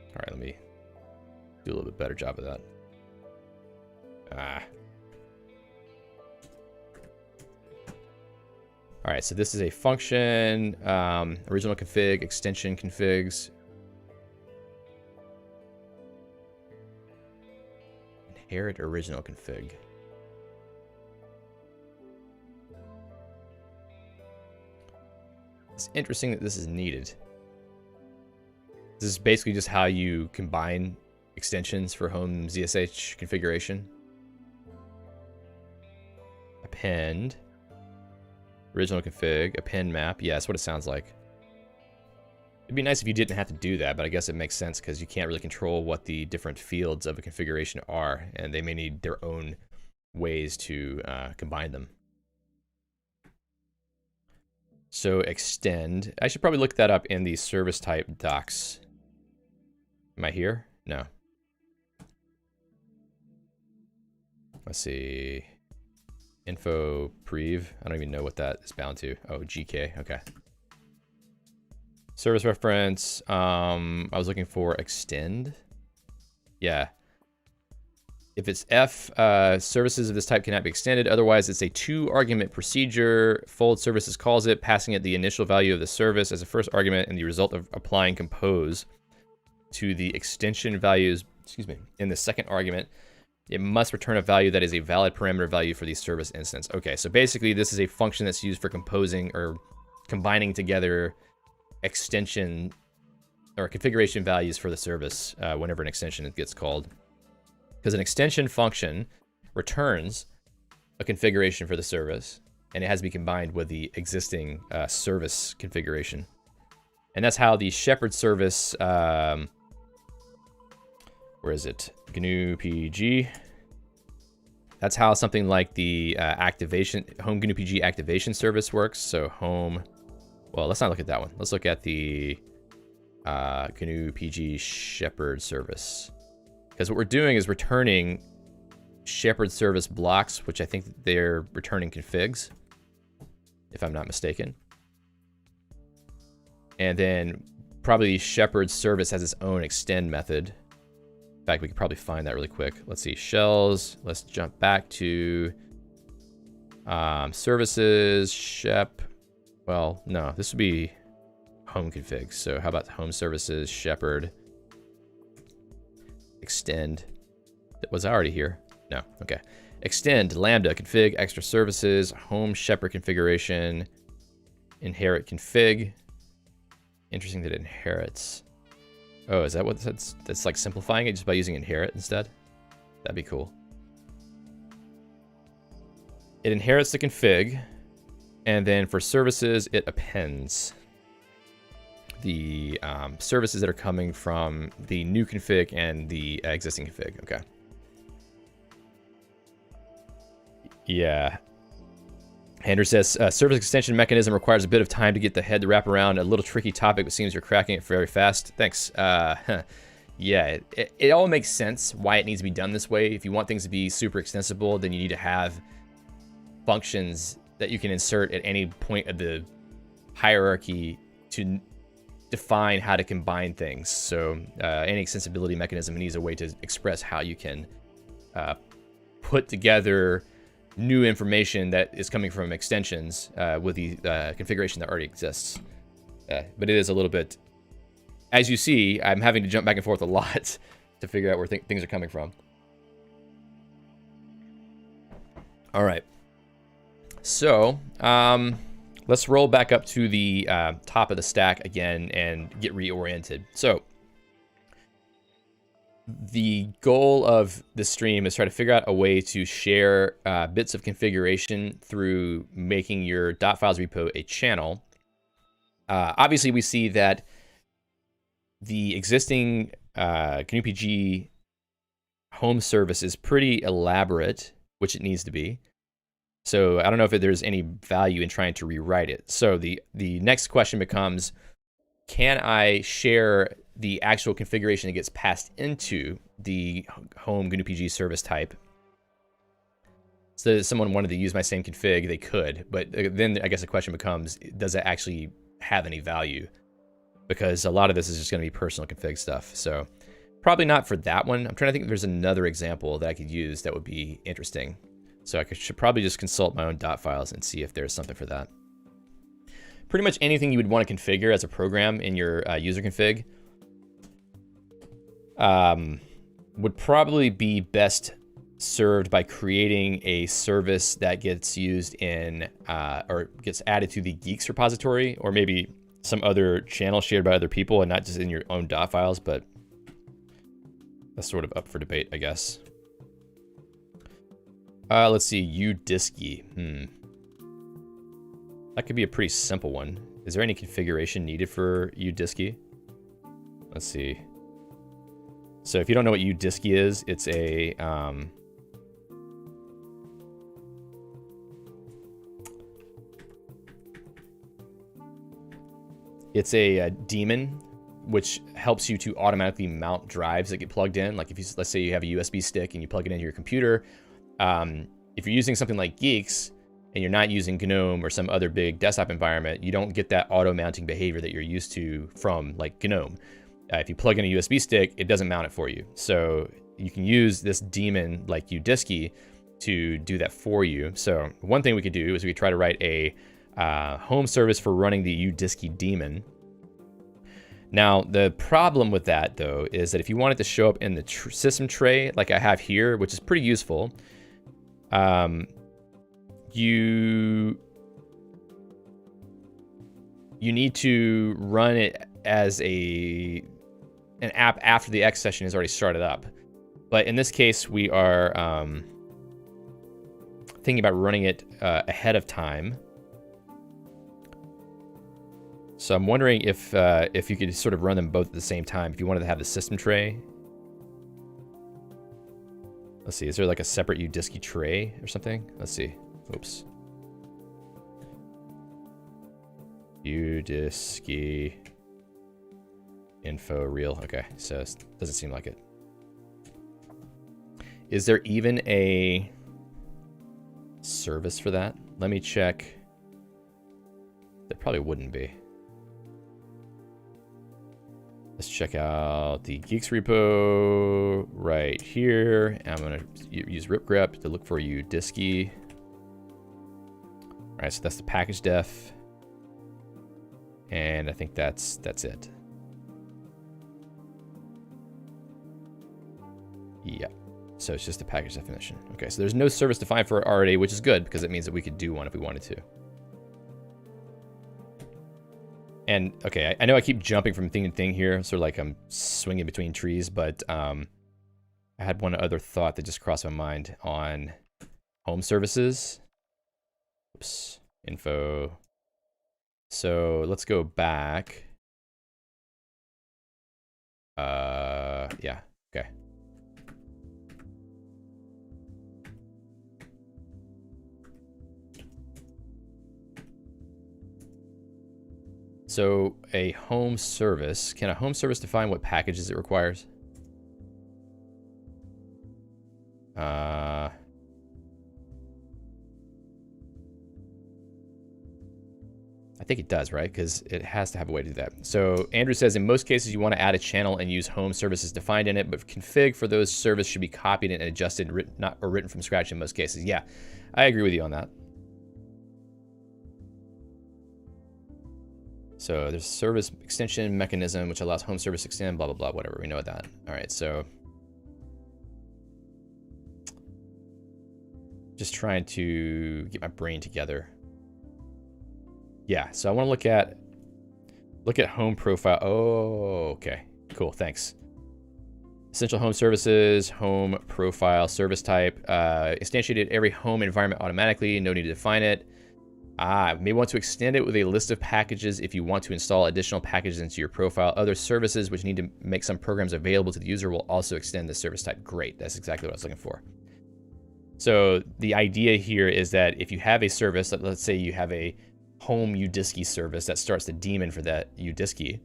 All right, let me do a little bit better job of that. All right, so this is a function, original config, extension configs. Inherit original config. It's interesting that this is needed. This is basically just how you combine extensions for home ZSH configuration. Append. Original config, append map. Yeah, that's what it sounds like. It'd be nice if you didn't have to do that, but I guess it makes sense because you can't really control what the different fields of a configuration are, and they may need their own ways to combine them. So extend. I should probably look that up in the service type docs. Am I here? No. Let's see. Info prev. I don't even know what that is bound to. Oh, GK. Okay. Service reference. I was looking for extend. Yeah. If it's F, services of this type cannot be extended. Otherwise, it's a 2-argument procedure. Fold services calls it, passing it the initial value of the service as a first argument and the result of applying compose to the extension values, in the second argument. It must return a value that is a valid parameter value for the service instance. Okay, so basically this is a function that's used for composing or combining together extension or configuration values for the service whenever an extension gets called. Because an extension function returns a configuration for the service, and it has to be combined with the existing service configuration. And that's how the Shepherd service, where is it? GnuPG. That's how something like the home GnuPG activation service works. So home, well, let's not look at that one. Let's look at the GnuPG shepherd service. Because what we're doing is returning shepherd service blocks, which I think they're returning configs, if I'm not mistaken. And then probably shepherd service has its own extend method. In fact, we could probably find that really quick. Let's see, shells. Let's jump back to services, shep. Well, no, this would be home config. So how about home services, shepherd, extend. Was I already here? No, okay. Extend, lambda, config, extra services, home shepherd configuration, inherit config. Interesting that it inherits. Oh, is that what that's like simplifying it just by using inherit instead? That'd be cool. It inherits the config, and then for services, it appends the services that are coming from the new config and the existing config. Okay. Yeah. Andrew says, service extension mechanism requires a bit of time to get the head to wrap around. A little tricky topic, but seems you're cracking it very fast. Thanks. Yeah, it all makes sense why it needs to be done this way. If you want things to be super extensible, then you need to have functions that you can insert at any point of the hierarchy to define how to combine things. So any extensibility mechanism needs a way to express how you can put together new information that is coming from extensions with the configuration that already exists. But it is a little bit, as you see, I'm having to jump back and forth a lot to figure out where things are coming from. All right. So let's roll back up to the top of the stack again and get reoriented. So the goal of the stream is try to figure out a way to share bits of configuration through making your .files repo a channel. Obviously, we see that the existing GnuPG home service is pretty elaborate, which it needs to be. So I don't know if there's any value in trying to rewrite it. So the next question becomes, can I share the actual configuration that gets passed into the home GnuPG service type? So if someone wanted to use my same config, they could. But then I guess the question becomes, does it actually have any value? Because a lot of this is just going to be personal config stuff. So probably not for that one. I'm trying to think if there's another example that I could use that would be interesting. So I should probably just consult my own .files and see if there's something for that. Pretty much anything you would want to configure as a program in your user config would probably be best served by creating a service that gets used in or gets added to the Guix repository, or maybe some other channel shared by other people and not just in your own .files, but that's sort of up for debate, I guess. Let's see, Udisks. That could be a pretty simple one. Is there any configuration needed for Udisks? Let's see. So if you don't know what Udisks is, it's a daemon which helps you to automatically mount drives that get plugged in. Like if you, let's say you have a USB stick and you plug it into your computer. If you're using something like Guix and you're not using GNOME or some other big desktop environment, you don't get that auto mounting behavior that you're used to from like GNOME. If you plug in a USB stick, it doesn't mount it for you. So you can use this daemon like Udisks to do that for you. So one thing we could do is we could try to write a home service for running the Udisks daemon. Now, the problem with that, though, is that if you want it to show up in the system tray like I have here, which is pretty useful, you need to run it as an app after the X session is already started up. But in this case, we are thinking about running it ahead of time. So I'm wondering if you could sort of run them both at the same time, if you wanted to have the system tray. Let's see, is there like a separate Udisks tray or something? Let's see. Oops. Udisks. Info real. Okay, so it doesn't seem like it. Is there even a service for that? Let me check. There probably wouldn't be. Let's check out the Guix repo right here. I'm going to use ripgrep to look for Udisks. All right, so that's the package def. And I think that's it. Yeah. So it's just a package definition. Okay, so there's no service defined for it already, which is good because it means that we could do one if we wanted to. And okay, I know I keep jumping from thing to thing here, sort of like I'm swinging between trees, but I had one other thought that just crossed my mind on home services. Oops, info. So let's go back. Yeah, okay. So a home service, can a home service define what packages it requires? I think it does, right? Because it has to have a way to do that. So Andrew says, in most cases, you want to add a channel and use home services defined in it, but config for those service should be copied and adjusted, written from scratch in most cases. Yeah, I agree with you on that. So there's service extension mechanism, which allows home service extend, blah, blah, blah, whatever. We know that. All right, so just trying to get my brain together. Yeah, so I want to look at home profile. Oh, okay, cool, thanks. Essential home services, home profile, service type, instantiated every home environment automatically, no need to define it. May want to extend it with a list of packages if you want to install additional packages into your profile. Other services which need to make some programs available to the user will also extend the service type. Great, that's exactly what I was looking for. So the idea here is that if you have a service, let's say you have a home Udisks service that starts the daemon for that Udisks,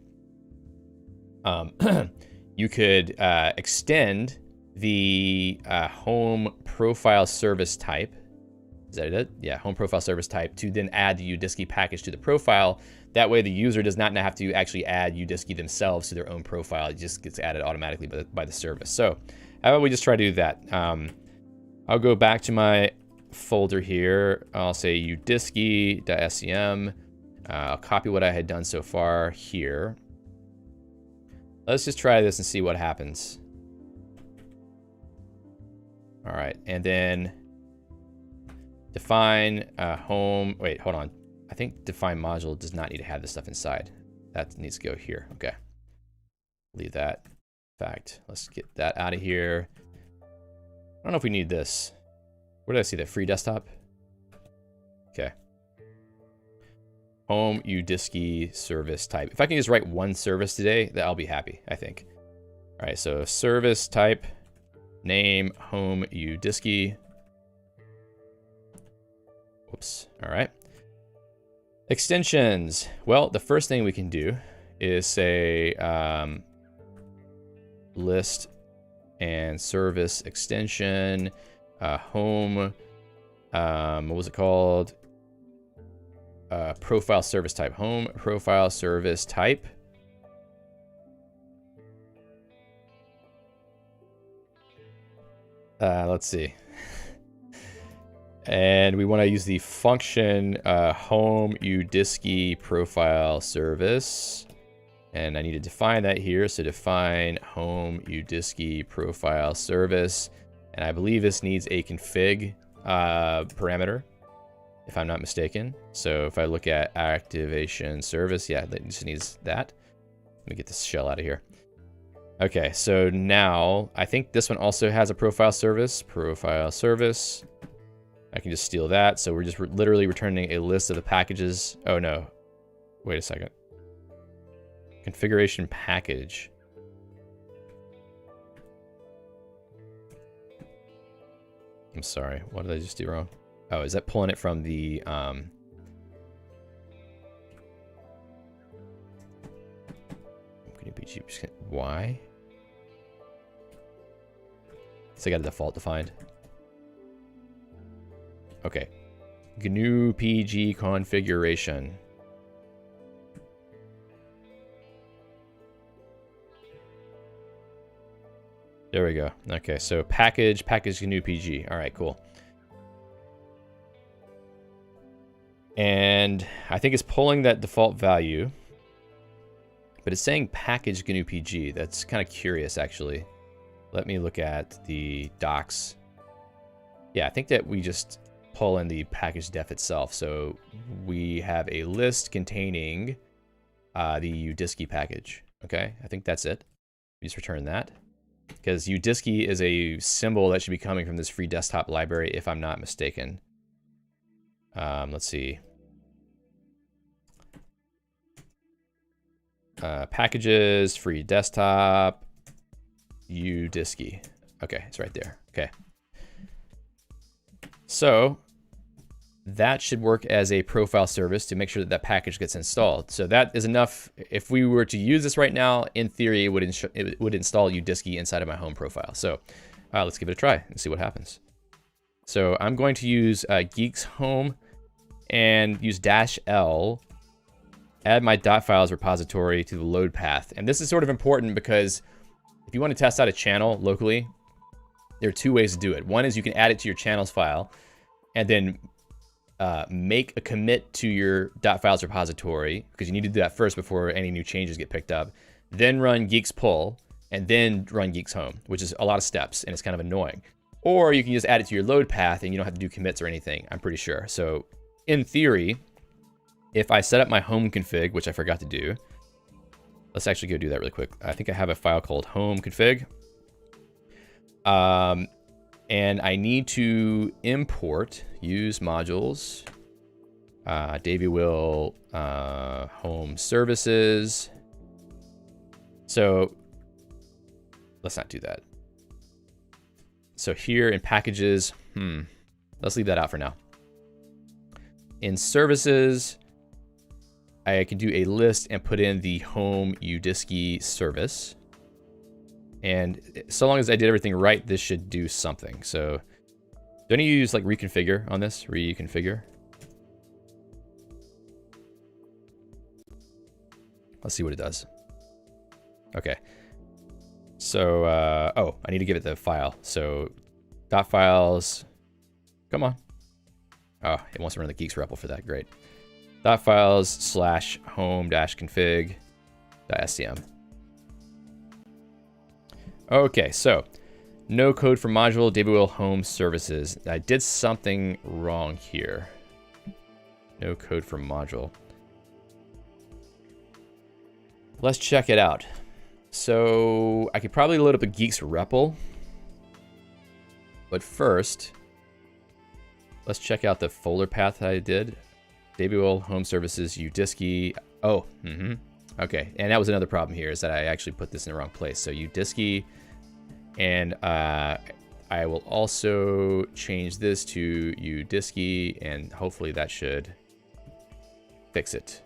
you could extend the home profile service type. Is that it? Yeah, home profile service type to then add the Udisks package to the profile. That way the user does not have to actually add Udisks themselves to their own profile. It just gets added automatically by the service. So how about we just try to do that? I'll go back to my folder here. I'll say udisks.scm. I'll copy what I had done so far here. Let's just try this and see what happens. All right, and then define home. Wait, hold on. I think define module does not need to have this stuff inside. That needs to go here. Okay. Leave that. In fact, let's get that out of here. I don't know if we need this. Where did I see that? Free desktop? Okay. Home Udisks service type. If I can just write one service today, then I'll be happy, I think. All right, so service type, name, home Udisks. Whoops. All right. Extensions. Well, the first thing we can do is say list and service extension, home, what was it called? Profile service type. Home profile service type. Let's see. And we want to use the function home Udisks profile service. And I need to define that here. So define home Udisks profile service. And I believe this needs a config parameter, if I'm not mistaken. So if I look at activation service, yeah, it just needs that. Let me get this shell out of here. Okay, so now I think this one also has a profile service. Profile service. I can just steal that. So we're just literally returning a list of the packages. Oh no, wait a second. Configuration package. I'm sorry, what did I just do wrong? Oh, is that pulling it from the GnuPG? Why? So I got a default defined. Okay. GnuPG configuration. There we go. Okay, so package GnuPG. All right, cool. And I think it's pulling that default value, but it's saying package GnuPG. That's kind of curious, actually. Let me look at the docs. Yeah, I think that we just pull in the package def itself. So we have a list containing the Udisks package. Okay, I think that's it. We just return that. Because Udisks is a symbol that should be coming from this free desktop library, if I'm not mistaken. Let's see. Packages, free desktop, Udisks. Okay, it's right there. Okay. So that should work as a profile service to make sure that that package gets installed. So that is enough. If we were to use this right now, in theory, it would install Udisks inside of my home profile. So let's give it a try and see what happens. So I'm going to use Geix Home and use -L, add my .files repository to the load path. And this is sort of important because if you want to test out a channel locally, there are two ways to do it. One is you can add it to your channels file and then make a commit to your .files repository, because you need to do that first before any new changes get picked up. Then run Geix pull and then run Geix Home, which is a lot of steps and it's kind of annoying. Or you can just add it to your load path and you don't have to do commits or anything, I'm pretty sure. So in theory, if I set up my home config, which I forgot to do, let's actually go do that really quick. I think I have a file called home config. And I need to import, use modules, Debugging home services. So let's not do that. So here in packages, let's leave that out for now. In services, I can do a list and put in the home Udisks service. And so long as I did everything right, this should do something. So do I need to use like reconfigure on this? Reconfigure. Let's see what it does. Okay. So, oh, I need to give it the file. So .files, come on. Oh, it wants to run the Geix REPL for that, great. .files / home-config.scm. Okay, so no code for module Debugging home services. I did something wrong here. No code for module. Let's check it out. So I could probably load up a Geix REPL. But first, let's check out the folder path that I did. Debugging home services, Udisks. Oh, okay, and that was another problem here, is that I actually put this in the wrong place. So Udisks, and I will also change this to Udisks, and hopefully that should fix it.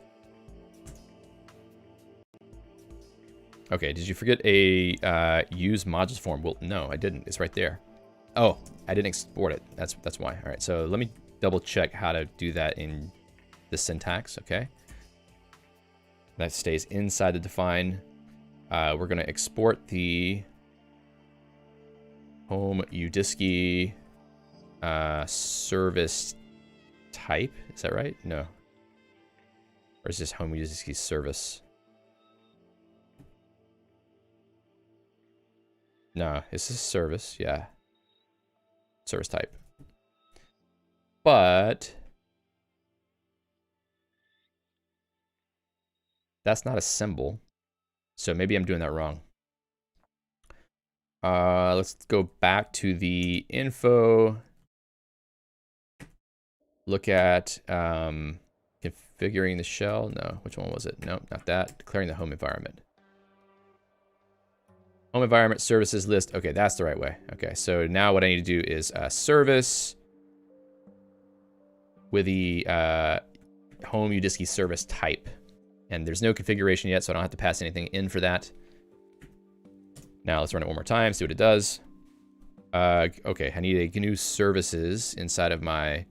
Okay, did you forget a use modules form? Well, no, I didn't. It's right there. Oh, I didn't export it. That's why. All right, so let me double check how to do that in the syntax. Okay, that stays inside the define. We're gonna export the home Udisks service type. Is that right? No. Or is this home Udisks service? No, this is service. Yeah. Service type. But that's not a symbol. So maybe I'm doing that wrong. Let's go back to the info. Look at configuring the shell. No, which one was it? No, not that. Declaring the home environment. Home environment services list. Okay, that's the right way. Okay, so now what I need to do is service with the home Udisks service type. And there's no configuration yet, so I don't have to pass anything in for that. Now let's run it one more time, see what it does. Okay, I need a GNU services inside of my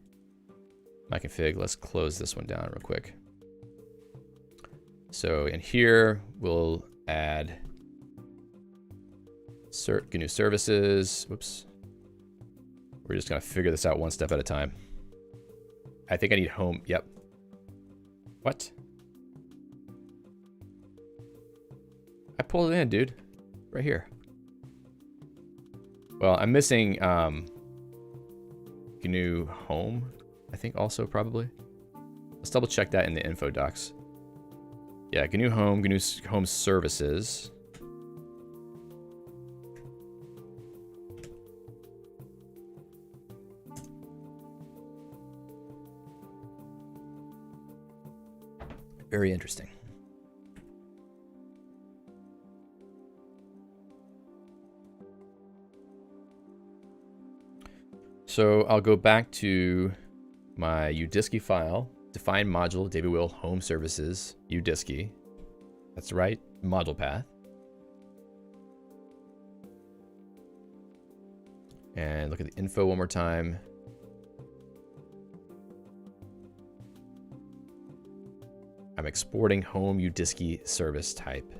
config. Let's close this one down real quick. So in here, we'll add GNU services. Whoops. We're just gonna figure this out one step at a time. I think I need home. Yep. What? I pulled it in, dude. Right here. Well, I'm missing GNU Home, I think also probably. Let's double check that in the info docs. Yeah, GNU Home, GNU Home Services. Very interesting. So I'll go back to my Udisks file, define module, David Will, home services, Udisks. That's the right module path. And look at the info one more time. I'm exporting home Udisks service type.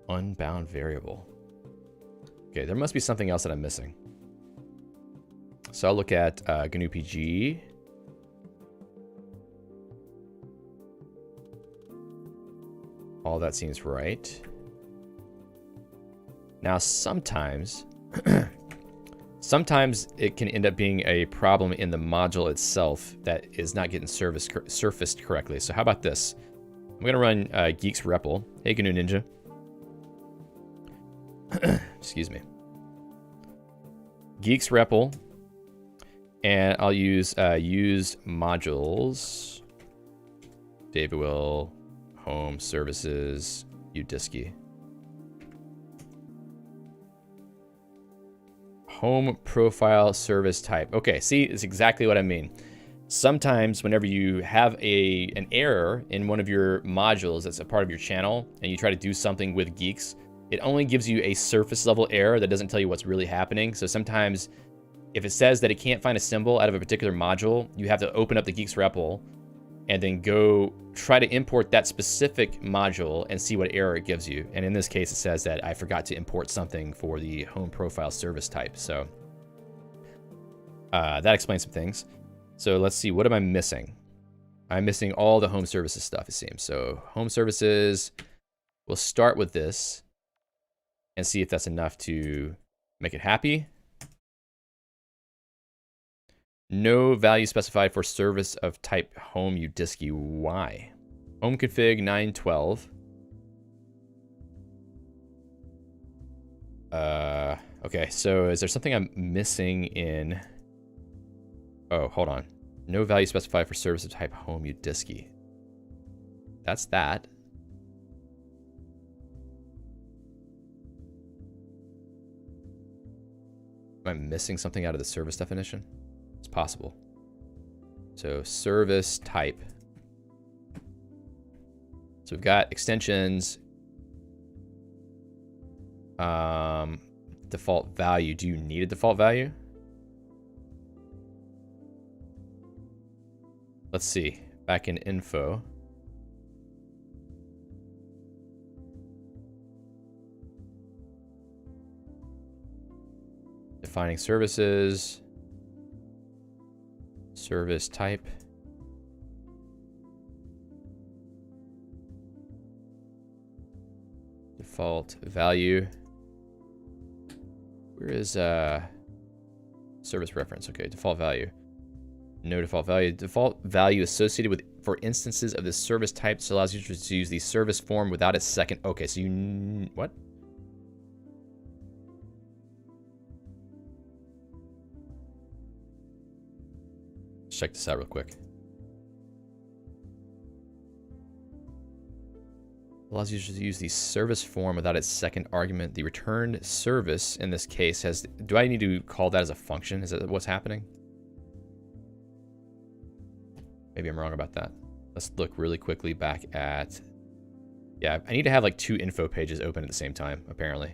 Unbound variable. Okay, there must be something else that I'm missing. So I'll look at GnuPG. All that seems right. Now sometimes, sometimes it can end up being a problem in the module itself that is not getting surfaced correctly. So how about this? I'm gonna run Geeks REPL. Hey, GNU Ninja. Excuse me. Geeks REPL, and I'll use use modules. David Will, home services, Udisks. Home profile service type. Okay, see, it's exactly what I mean. Sometimes whenever you have an error in one of your modules that's a part of your channel, and you try to do something with Geeks, it only gives you a surface level error that doesn't tell you what's really happening. So sometimes if it says that it can't find a symbol out of a particular module, you have to open up the Geeks REPL and then go try to import that specific module and see what error it gives you. And in this case, it says that I forgot to import something for the home profile service type. So that explains some things. So let's see, what am I missing? I'm missing all the home services stuff, it seems. So home services, we'll start with this and see if that's enough to make it happy. No value specified for service of type home Udisks. Why? Home config 912. Okay, so is there something I'm missing in? Oh, hold on. No value specified for service of type home Udisks. That's that. Am I missing something out of the service definition? It's possible. So service type. So we've got extensions. Default value. Do you need a default value? Let's see. Back in info. Defining services, service type, default value. Where is service reference? Okay, default value. No default value. Default value associated with for instances of this service type so allows users to use the service form without a second. Okay, so you what? Check this out real quick. Allows users to use the service form without its second argument. The returned service in this case has. Do I need to call that as a function? Is that what's happening? Maybe I'm wrong about that. Let's look really quickly back at Yeah, I need to have like 2 info pages open at the same time, apparently.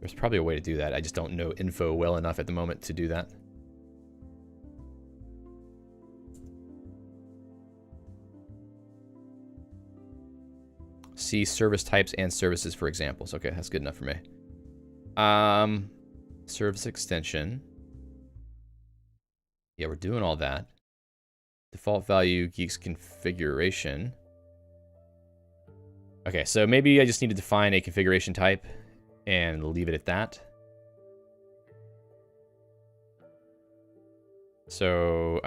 There's probably a way to do that. I just don't know info well enough at the moment to do that. See service types and services for examples. Okay, that's good enough for me. Service extension. Yeah, we're doing all that. Default value, Guix configuration. Okay, so maybe I just need to define a configuration type and leave it at that. So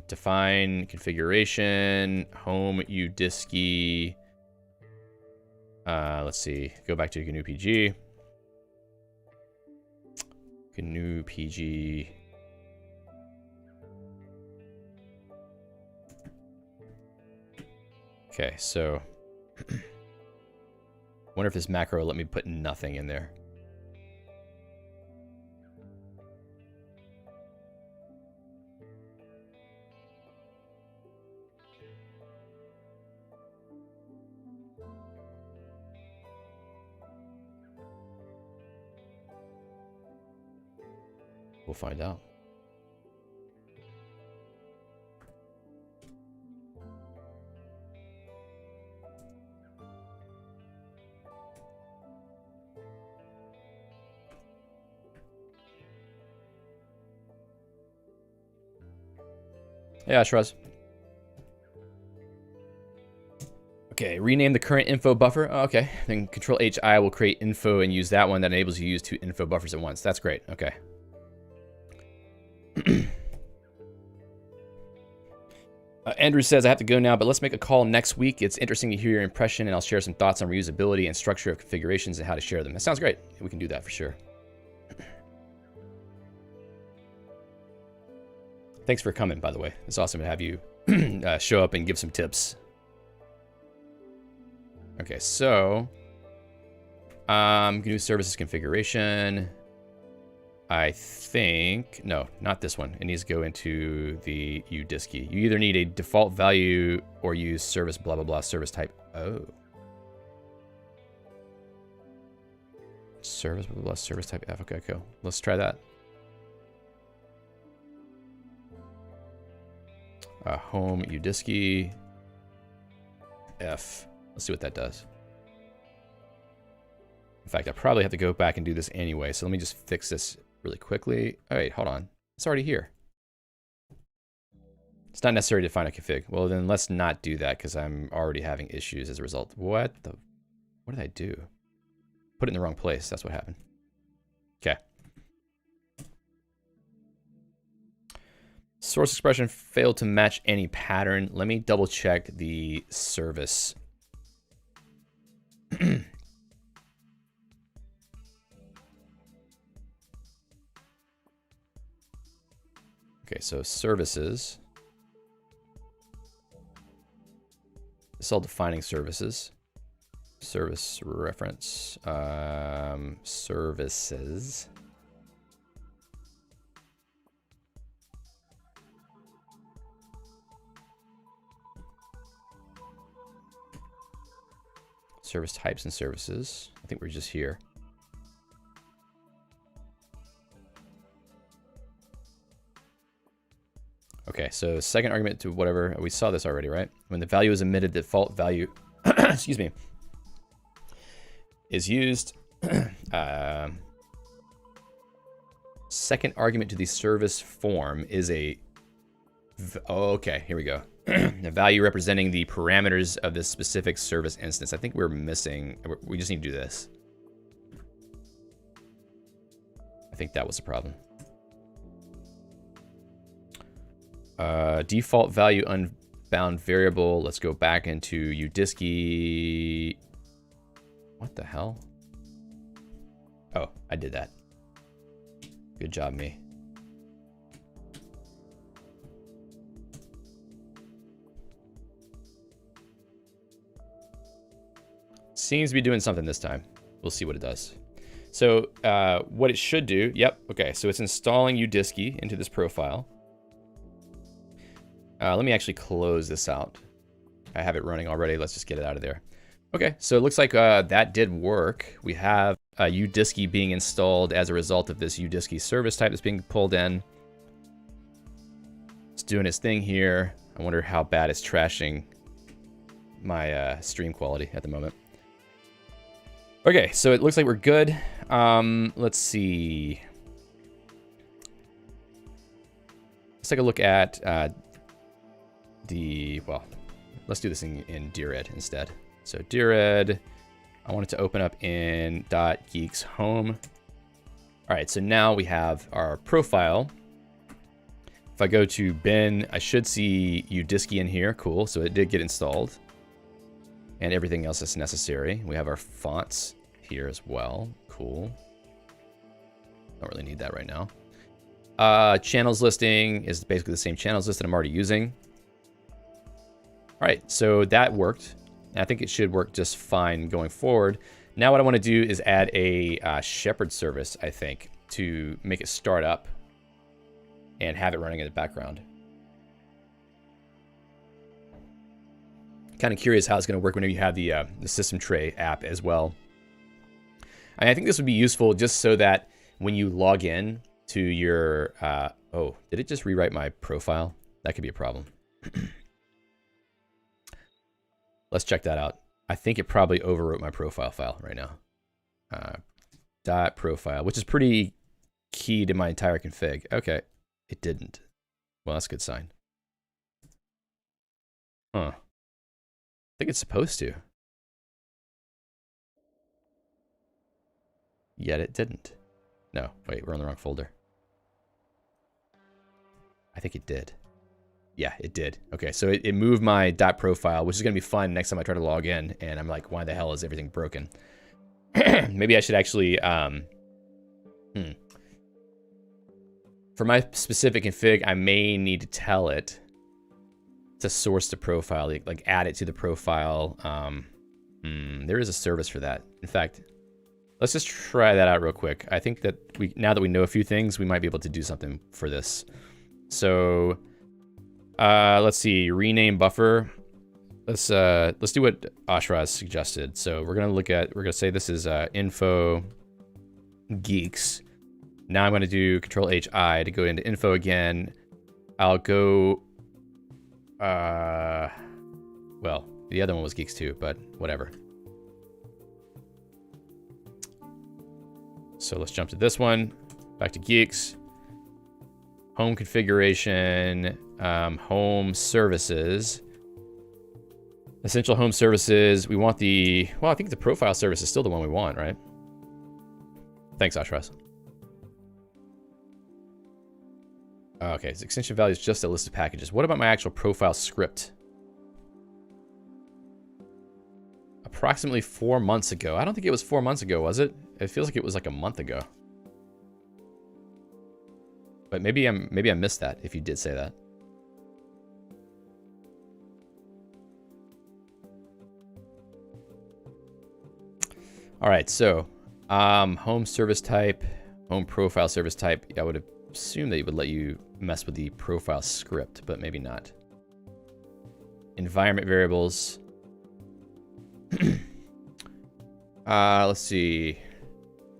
define configuration, home Udisks. Let's see, go back to GnuPG. GnuPG. Okay, so wonder if this macro will let me put nothing in there. We'll find out. Yeah, Shraz. Okay, rename the current info buffer. Oh, okay, then Control HI will create info and use that one that enables you to use 2 info buffers at once. That's great. Okay. Andrew says, I have to go now, but let's make a call next week. It's interesting to hear your impression, and I'll share some thoughts on reusability and structure of configurations and how to share them. That sounds great. We can do that for sure. Thanks for coming, by the way. It's awesome to have you show up and give some tips. Okay, so GNU services configuration. I think, no, not this one. It needs to go into the Udisks. You either need a default value or use service blah, blah, blah, service type. Oh. Service blah, blah, blah, service type F. Okay, cool. Let's try that. Home Udisks F. Let's see what that does. In fact, I probably have to go back and do this anyway, so let me just fix this really quickly. All right, hold on. It's already here. It's not necessary to define a config. Well, then let's not do that because I'm already having issues as a result. What did I do? Put it in the wrong place. That's what happened. Okay. Source expression failed to match any pattern. Let me double check the service. Okay, so services. It's all defining services. Service reference. Services. Service types and services. I think we're just here. Okay, so second argument to whatever, we saw this already, right? When the value is emitted, the default value, excuse me, is used. Second argument to the service form is a, oh, okay, here we go. A value representing the parameters of this specific service instance. I think we're missing, we just need to do this. I think that was the problem. Default value unbound variable. Let's go back into Udisks. What the hell? Oh, I did that. Good job, me. Seems to be doing something this time. We'll see what it does. So what it should do, yep, okay, so it's installing Udisks into this profile. Let me actually close this out. I have it running already. Let's just get it out of there. Okay, so it looks like that did work. We have Udisks being installed as a result of this Udisks service type that's being pulled in. It's doing its thing here. I wonder how bad it's trashing my stream quality at the moment. Okay, so it looks like we're good. Let's see. Let's take a look at well, let's do this in Geix instead. So Geix, I want it to open up in .Geix Home. All right, so now we have our profile. If I go to bin, I should see Udisks in here. Cool, so it did get installed. And everything else that's necessary. We have our fonts here as well. Cool. Don't really need that right now. Channels listing is basically the same channels list that I'm already using. All right, so that worked. I think it should work just fine going forward. Now what I want to do is add a shepherd service, I think, to make it start up and have it running in the background. Kind of curious how it's going to work whenever you have the system tray app as well. And I think this would be useful just so that when you log in to your... oh, did it just rewrite my profile? That could be a problem. Let's check that out. I think it probably overwrote my profile file right now. .profile, which is pretty key to my entire config. Okay, it didn't. Well, that's a good sign. Huh. I think it's supposed to. Yet it didn't. No, wait, we're on the wrong folder. I think it did. Yeah, it did. Okay, so it moved my .profile, which is going to be fun next time I try to log in, and I'm like, why the hell is everything broken? Maybe I should actually... For my specific config, I may need to tell it to source the profile, like add it to the profile. There is a service for that. In fact, let's just try that out real quick. I think that now that we know a few things, we might be able to do something for this. So... let's see, rename buffer. Let's do what Ashraz suggested. So we're gonna say this is info geeks. Now I'm gonna do Control-H-I to go into info again. I'll go, well, the other one was geeks too, but whatever. So let's jump to this one, back to geeks. Home configuration, home services, essential home services. We want well, I think the profile service is still the one we want, right? Thanks, Ashraz. Okay, so extension value is just a list of packages. What about my actual profile script? Approximately 4 months ago. I don't think it was 4 months ago, was it? It feels like it was like a month ago. But maybe I missed that if you did say that. All right, so home service type, home profile service type. I would assume that it would let you mess with the profile script, but maybe not. Environment variables. Let's see.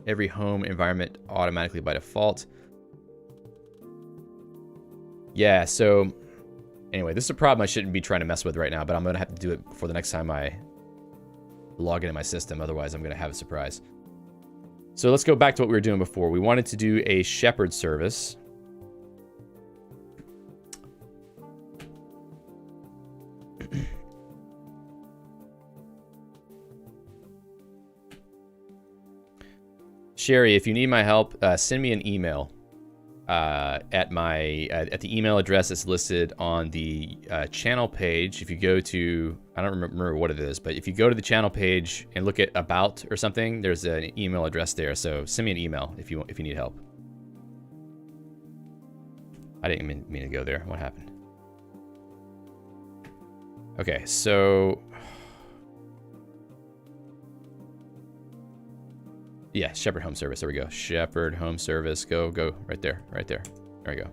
Every home environment automatically by default. Yeah, so anyway, this is a problem I shouldn't be trying to mess with right now, but I'm going to have to do it before the next time I log into my system. Otherwise, I'm going to have a surprise. So let's go back to what we were doing before. We wanted to do a shepherd service. Sherry, if you need my help, send me an email at the email address that's listed on the channel page. If you go to, I don't remember what it is, but if you go to the channel page and look at about or something, there's an email address there. So send me an email if you need help. I didn't mean to go there. What happened? Okay, so yeah, Shepherd Home Service. There we go. Shepherd Home Service. Go right there. There we go.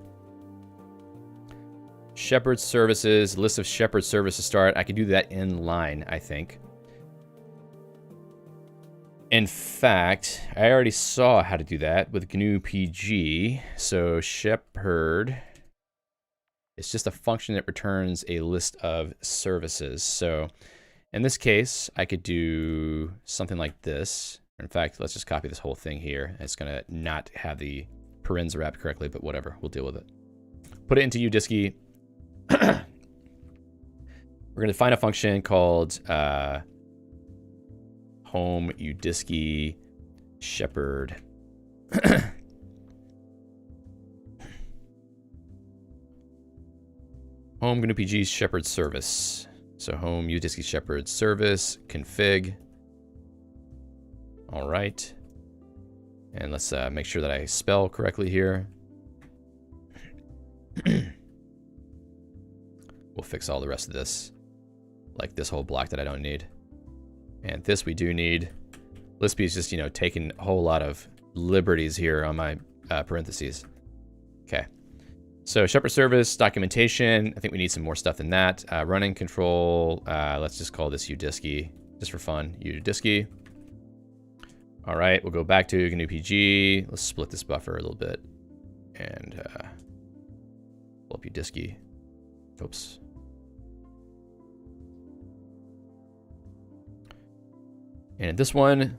Shepherd services, list of shepherd services start. I can do that in line, I think. In fact, I already saw how to do that with GnuPG. So shepherd, it's just a function that returns a list of services. So in this case, I could do something like this. In fact, let's just copy this whole thing here. It's gonna not have the parens wrapped correctly, but whatever, we'll deal with it. Put it into Udisks. We're gonna define a function called home Udisks shepherd. Home GnuPG shepherd service. So home Udisks shepherd service config. All right. And let's make sure that I spell correctly here. We'll fix all the rest of this. Like this whole block that I don't need. And this we do need. Lispy is just, you know, taking a whole lot of liberties here on my parentheses. Okay. So shepherd service, documentation. I think we need some more stuff than that. Running control. Let's just call this Udisks, just for fun. Udisks. All right, we'll go back to GnuPG. Let's split this buffer a little bit. And pull up Udisks. Oops. And this one,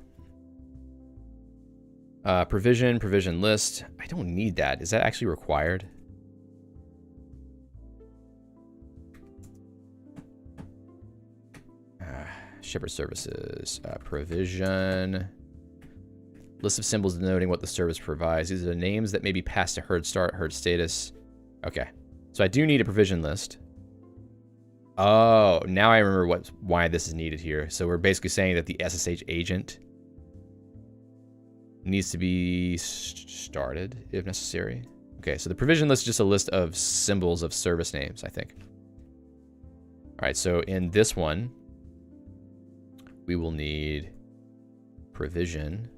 provision list. I don't need that. Is that actually required? Shepherd services, provision. List of symbols denoting what the service provides. These are the names that may be passed to herd start, herd status. Okay, so I do need a provision list. Oh, now I remember why this is needed here. So we're basically saying that the SSH agent needs to be started if necessary. Okay, so the provision list is just a list of symbols of service names, I think. All right, so in this one, we will need provision,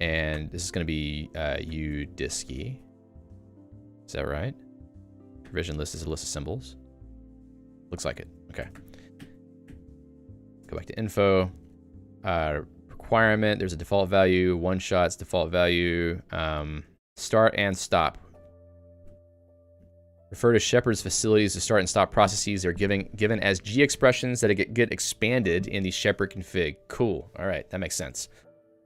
and this is going to be Udisks. Is that right? Provision list is a list of symbols. Looks like it. Okay. Go back to info. Requirement. There's a default value. One shot's default value. Start and stop. Refer to Shepherd's facilities to start and stop processes. They're given as G expressions that get expanded in the Shepherd config. Cool. All right, that makes sense.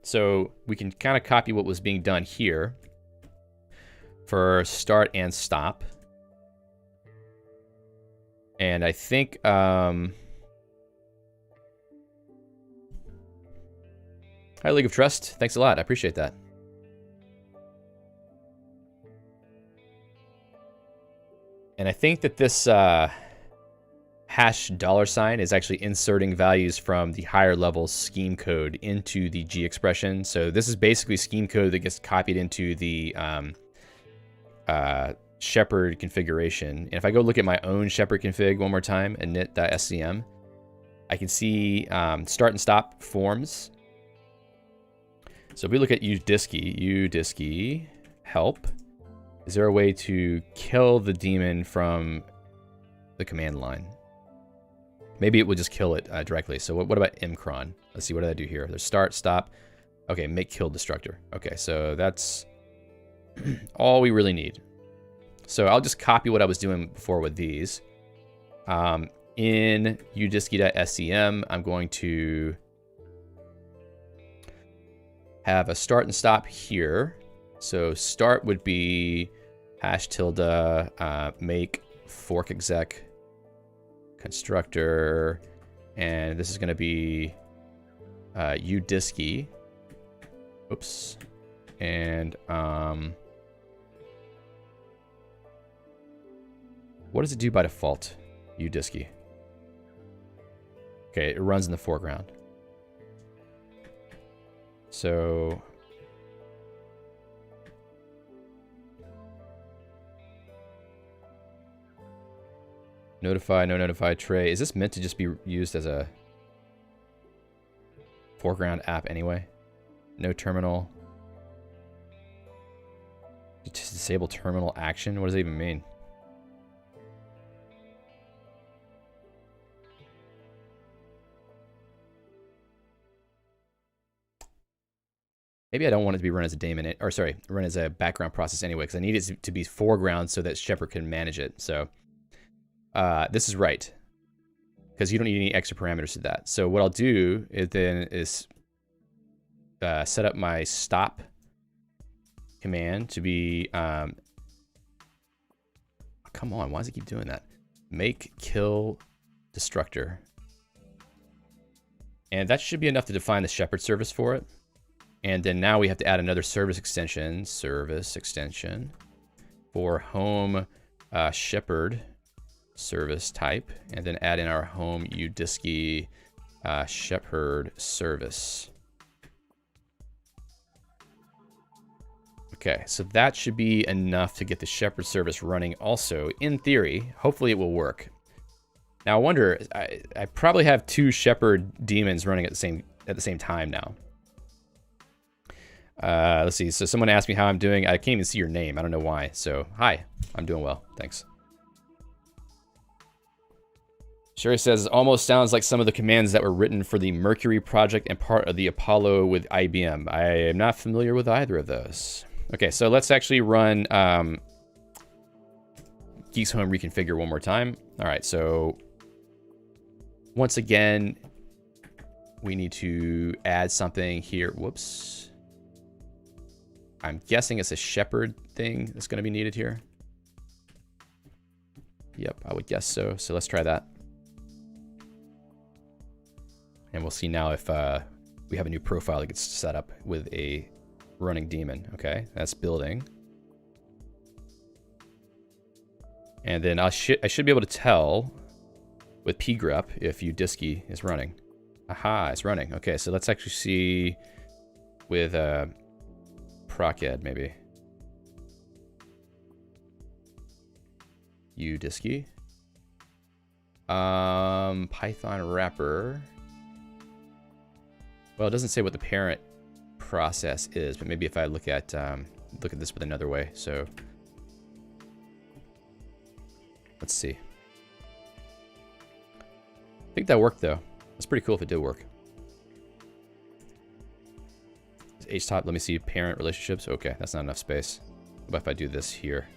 So we can kind of copy what was being done here for start and stop. And I think hi, League of Trust. Thanks a lot. I appreciate that. And I think that this hash $ is actually inserting values from the higher level scheme code into the G expression. So this is basically scheme code that gets copied into the Shepherd configuration. And if I go look at my own Shepherd config one more time, init.scm, I can see start and stop forms. So if we look at Udisks help, is there a way to kill the daemon from the command line? Maybe it will just kill it directly. So what about mcron? Let's see, what did I do here? There's start, stop. Okay, make kill destructor. Okay, so that's all we really need. So I'll just copy what I was doing before with these. In udisks.scm, I'm going to have a start and stop here. So start would be hash tilde make fork exec constructor, and this is going to be Udisks. Oops. And what does it do by default? Udisks. Okay, it runs in the foreground. So notify, no notify tray. Is this meant to just be used as a foreground app anyway? No terminal. Just disable terminal action? What does that even mean? Maybe I don't want it to be run as a daemon, or sorry, run as a background process anyway, because I need it to be foreground so that Shepherd can manage it. So this is right, because you don't need any extra parameters to that. So what I'll do is set up my stop command to be, come on, why does it keep doing that? Make kill destructor. And that should be enough to define the Shepherd service for it. And then now we have to add another service extension for home Shepherd service type, and then add in our home Udisks Shepherd service. Okay, so that should be enough to get the Shepherd service running also, in theory. Hopefully it will work. Now I wonder, I probably have 2 Shepherd daemons running at the same time now. Let's see, so someone asked me how I'm doing. I can't even see your name, I don't know why. So, hi, I'm doing well, thanks. Sherry says, almost sounds like some of the commands that were written for the Mercury project and part of the Apollo with IBM. I am not familiar with either of those. Okay, so let's actually run Geix Home reconfigure one more time. All right, so once again, we need to add something here. Whoops. I'm guessing it's a Shepherd thing that's going to be needed here. Yep, I would guess so. So let's try that. And we'll see now if we have a new profile that gets set up with a running daemon. Okay, that's building. And then I should be able to tell with pgrep if Udisks is running. Aha, it's running. Okay, so let's actually see with proced maybe. Udisks. Python wrapper. Well, it doesn't say what the parent process is, but maybe if I look at this with another way. So let's see. I think that worked though. That's pretty cool if it did work. HTOP, let me see parent relationships. Okay, that's not enough space. What about if I do this here?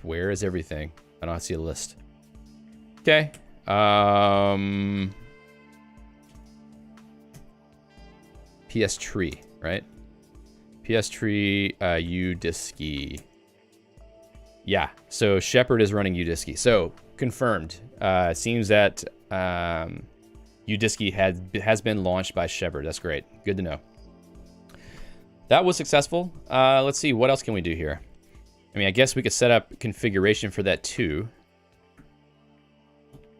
Where is everything? I don't see a list. Okay. PS tree, right? PS tree, Udisks. Yeah, so Shepherd is running Udisks. So confirmed. It seems that Udisks has been launched by Shepherd. That's great. Good to know. That was successful. Let's see, what else can we do here? I mean, I guess we could set up configuration for that too,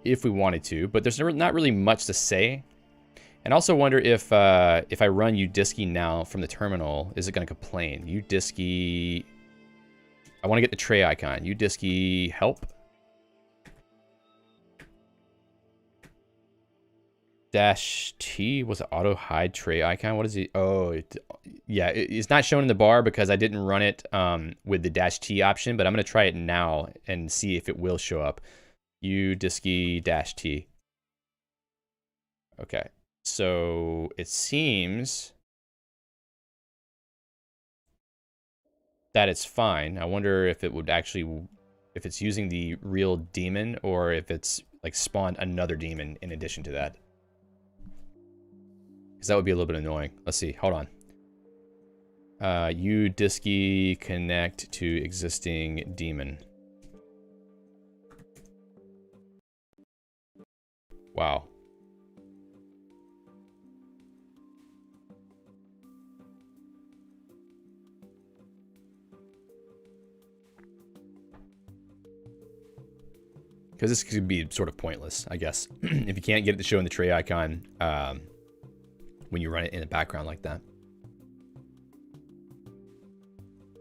if we wanted to, but there's not really much to say. And also wonder if I run Udisks now from the terminal, is it going to complain? Udisks, I want to get the tray icon. Udisks help. -T was it auto hide tray icon? What is it? Oh, yeah, it's not shown in the bar because I didn't run it with the -T option, but I'm going to try it now and see if it will show up. Udisks -T. Okay, so it seems that it's fine. I wonder if it would actually, if it's using the real daemon or if it's like spawned another daemon in addition to that. Because that would be a little bit annoying. Let's see, hold on. Udisks connect to existing daemon. Wow. Because this could be sort of pointless, I guess, if you can't get it to show in the tray icon when you run it in the background like that.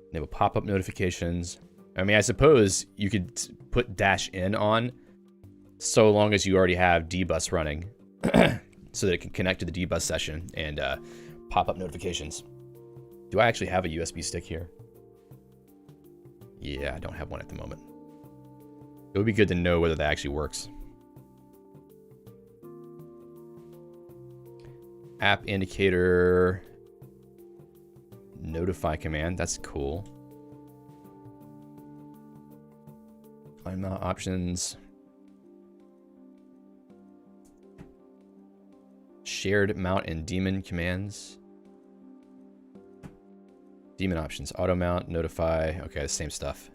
Enable pop-up notifications. I mean, I suppose you could put -N on so long as you already have dbus running so that it can connect to the dbus session and pop up notifications. Do I actually have a USB stick here? Yeah, I don't have one at the moment. It would be good to know whether that actually works. app indicator notify command. That's cool. Find options. Shared mount and daemon commands. Daemon options. Auto mount, notify. Okay, the same stuff.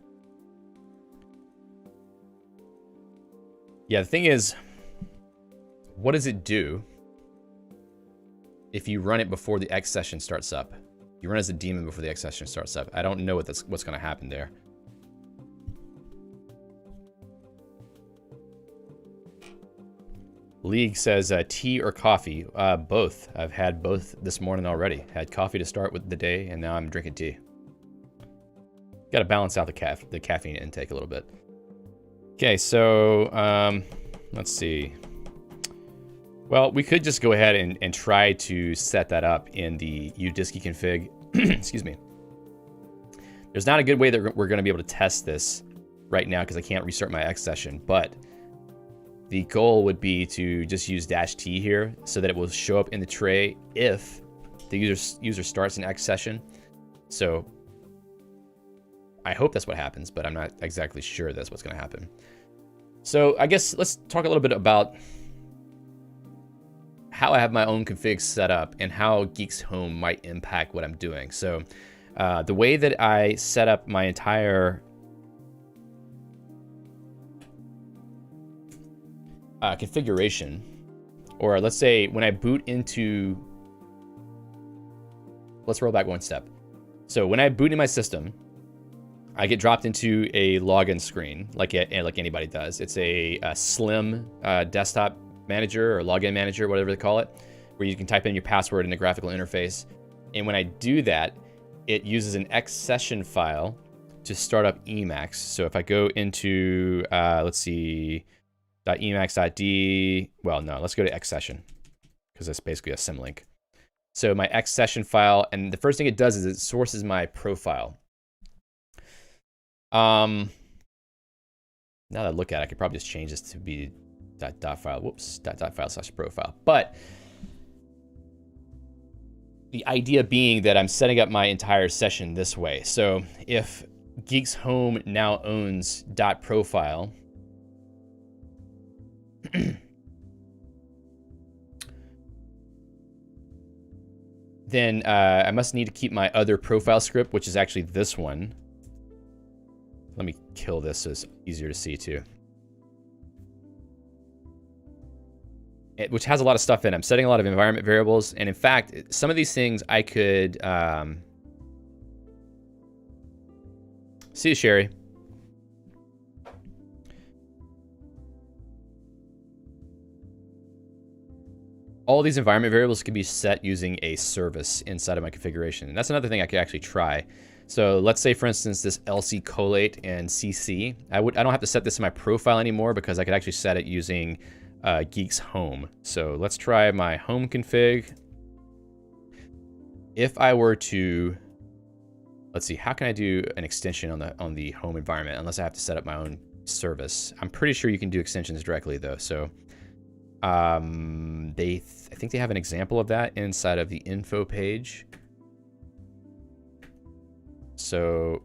Yeah, the thing is, what does it do if you run it before the X session starts up? You run as a daemon before the X session starts up. I don't know what's going to happen there. League says tea or coffee. Both. I've had both this morning already. Had coffee to start with the day, and now I'm drinking tea. Got to balance out the caffeine intake a little bit. Okay, so let's see. Well, we could just go ahead and try to set that up in the Udisks config. Excuse me. There's not a good way that we're going to be able to test this right now because I can't restart my X session, but the goal would be to just use -t here so that it will show up in the tray if the user starts an X session. So I hope that's what happens, but I'm not exactly sure that's what's going to happen. So I guess let's talk a little bit about how I have my own config set up and how Geix Home might impact what I'm doing. So the way that I set up my entire configuration, or let's say when I boot into, let's roll back one step. So when I boot in my system, I get dropped into a login screen like anybody does. It's a slim desktop manager or login manager, whatever they call it, where you can type in your password in the graphical interface. And when I do that, it uses an X session file to start up Emacs. So if I go into, let's see, .emacs.d, well, no, let's go to X session because that's basically a symlink. So my X session file, and the first thing it does is it sources my profile. Now that I look at it, I could probably just change this to be .file. Whoops, .file/profile. But the idea being that I'm setting up my entire session this way. So if Geix Home now owns .profile, then I must need to keep my other profile script, which is actually this one. Let me kill this so it's easier to see too. Which has a lot of stuff in it. I'm setting a lot of environment variables. And in fact, some of these things I could... See you, Sherry. All these environment variables can be set using a service inside of my configuration. And that's another thing I could actually try. So let's say, for instance, this LC collate and CC. I don't have to set this in my profile anymore because I could actually set it using Geix Home. So let's try my home config. If I were to, let's see, how can I do an extension on the home environment unless I have to set up my own service? I'm pretty sure you can do extensions directly though. So I think they have an example of that inside of the info page. So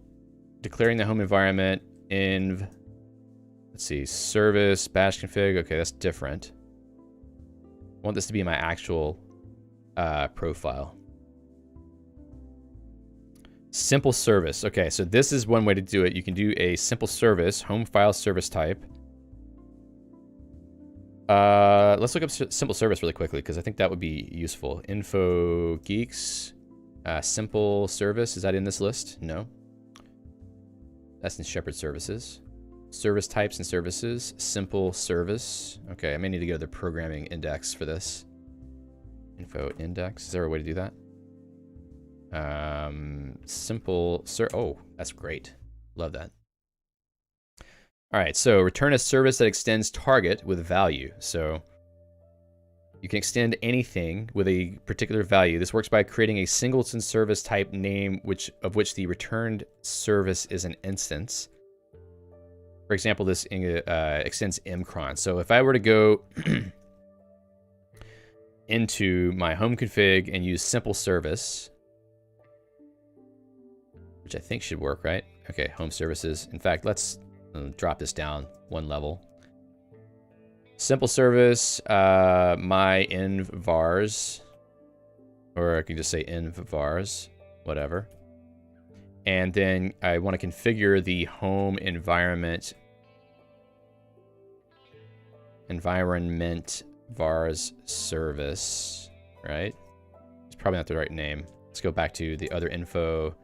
declaring the home environment in, let's see, service, bash config. Okay, that's different. I want this to be my actual profile. Simple service. Okay, so this is one way to do it. You can do a simple service, home file service type. Let's look up simple service really quickly because I think that would be useful. Info Geix, simple service. Is that in this list? No. That's in Shepherd services. Service types and services. Simple service. Okay, I may need to go to the programming index for this. Info index. Is there a way to do that? Oh, that's great. Love that. All right, so return a service that extends target with value. So you can extend anything with a particular value. This works by creating a singleton service type name of which the returned service is an instance. For example, this extends mcron. So if I were to go into my home config and use simple service, which I think should work, right? Okay, home services. In fact, let's drop this down one level. Simple service, my env-vars, or I can just say env-vars, whatever. And then I want to configure the home environment vars service, right? It's probably not the right name. Let's go back to the other info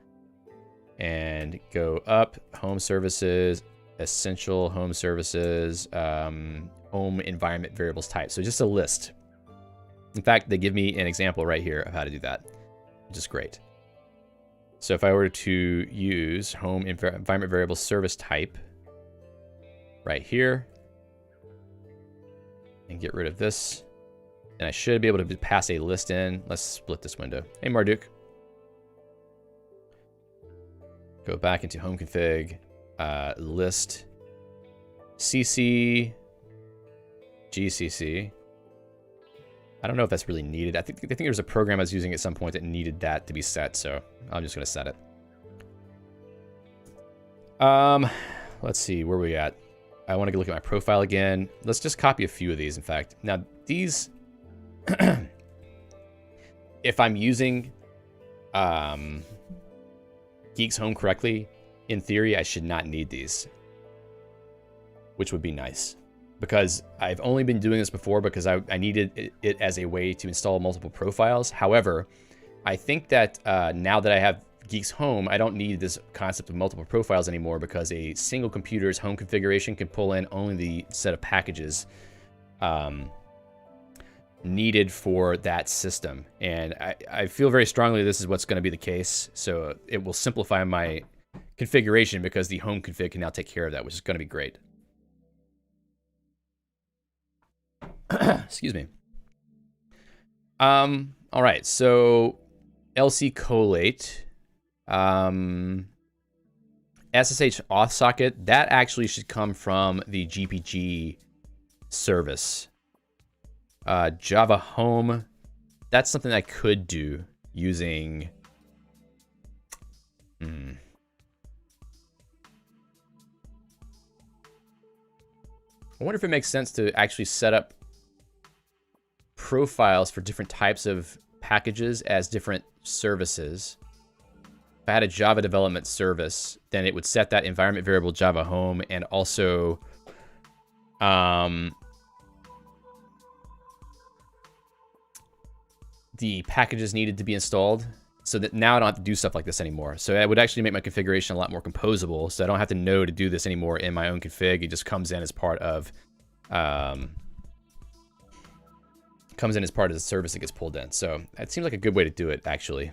and go up, home services, essential home services, home environment variables type. So just a list. In fact, they give me an example right here of how to do that, which is great. So if I were to use home environment variable service type right here and get rid of this, and I should be able to pass a list in. Let's split this window. Hey, Marduk. Go back into home config, list, cc, gcc. I don't know if that's really needed. I think there was a program I was using at some point that needed that to be set, so I'm just going to set it. Let's see, where are we at? I want to look at my profile again. Let's just copy a few of these, in fact. Now, these, if I'm using Geix Home correctly, in theory, I should not need these, which would be nice. Because I've only been doing this before because I needed it as a way to install multiple profiles. However, I think that now that I have Geix Home, I don't need this concept of multiple profiles anymore because a single computer's home configuration can pull in only the set of packages needed for that system. And I feel very strongly this is what's going to be the case. So it will simplify my configuration because the home config can now take care of that, which is going to be great. Excuse me. All right, so LC collate, SSH auth socket, that actually should come from the GnuPG service. Java Home, that's something I could do using. I wonder if it makes sense to actually set up profiles for different types of packages as different services. If I had a Java development service, then it would set that environment variable Java Home and also the packages needed to be installed, so that now I don't have to do stuff like this anymore. So it would actually make my configuration a lot more composable, so I don't have to know to do this anymore in my own config. It just comes in as part of the service that gets pulled in. So it seems like a good way to do it, actually. Is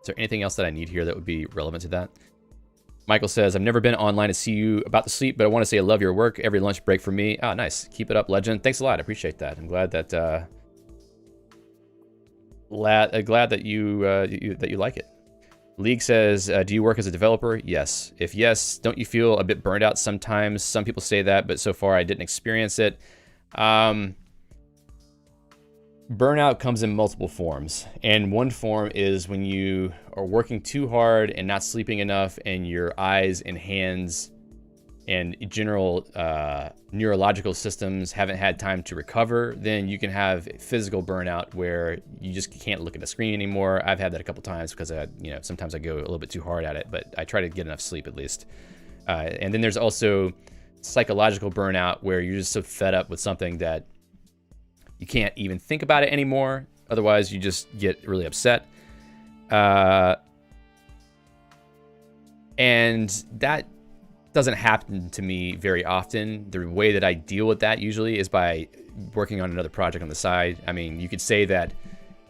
there anything else that I need here that would be relevant to that? Michael says, I've never been online to see you about to sleep, but I want to say I love your work. Every lunch break for me. Ah, nice. Keep it up, legend. Thanks a lot. I appreciate that. I'm glad that you like it. League says, do you work as a developer? Yes. If yes, don't you feel a bit burned out sometimes? Some people say that, but so far I didn't experience it. Burnout comes in multiple forms, and one form is when you are working too hard and not sleeping enough, and your eyes and hands and general neurological systems haven't had time to recover. Then you can have physical burnout where you just can't look at the screen anymore. I've had that a couple times because sometimes I go a little bit too hard at it, but I try to get enough sleep at least. And then there's also psychological burnout where you're just so fed up with something that you can't even think about it anymore. Otherwise, you just get really upset. And that doesn't happen to me very often. The way that I deal with that usually is by working on another project on the side. I mean, you could say that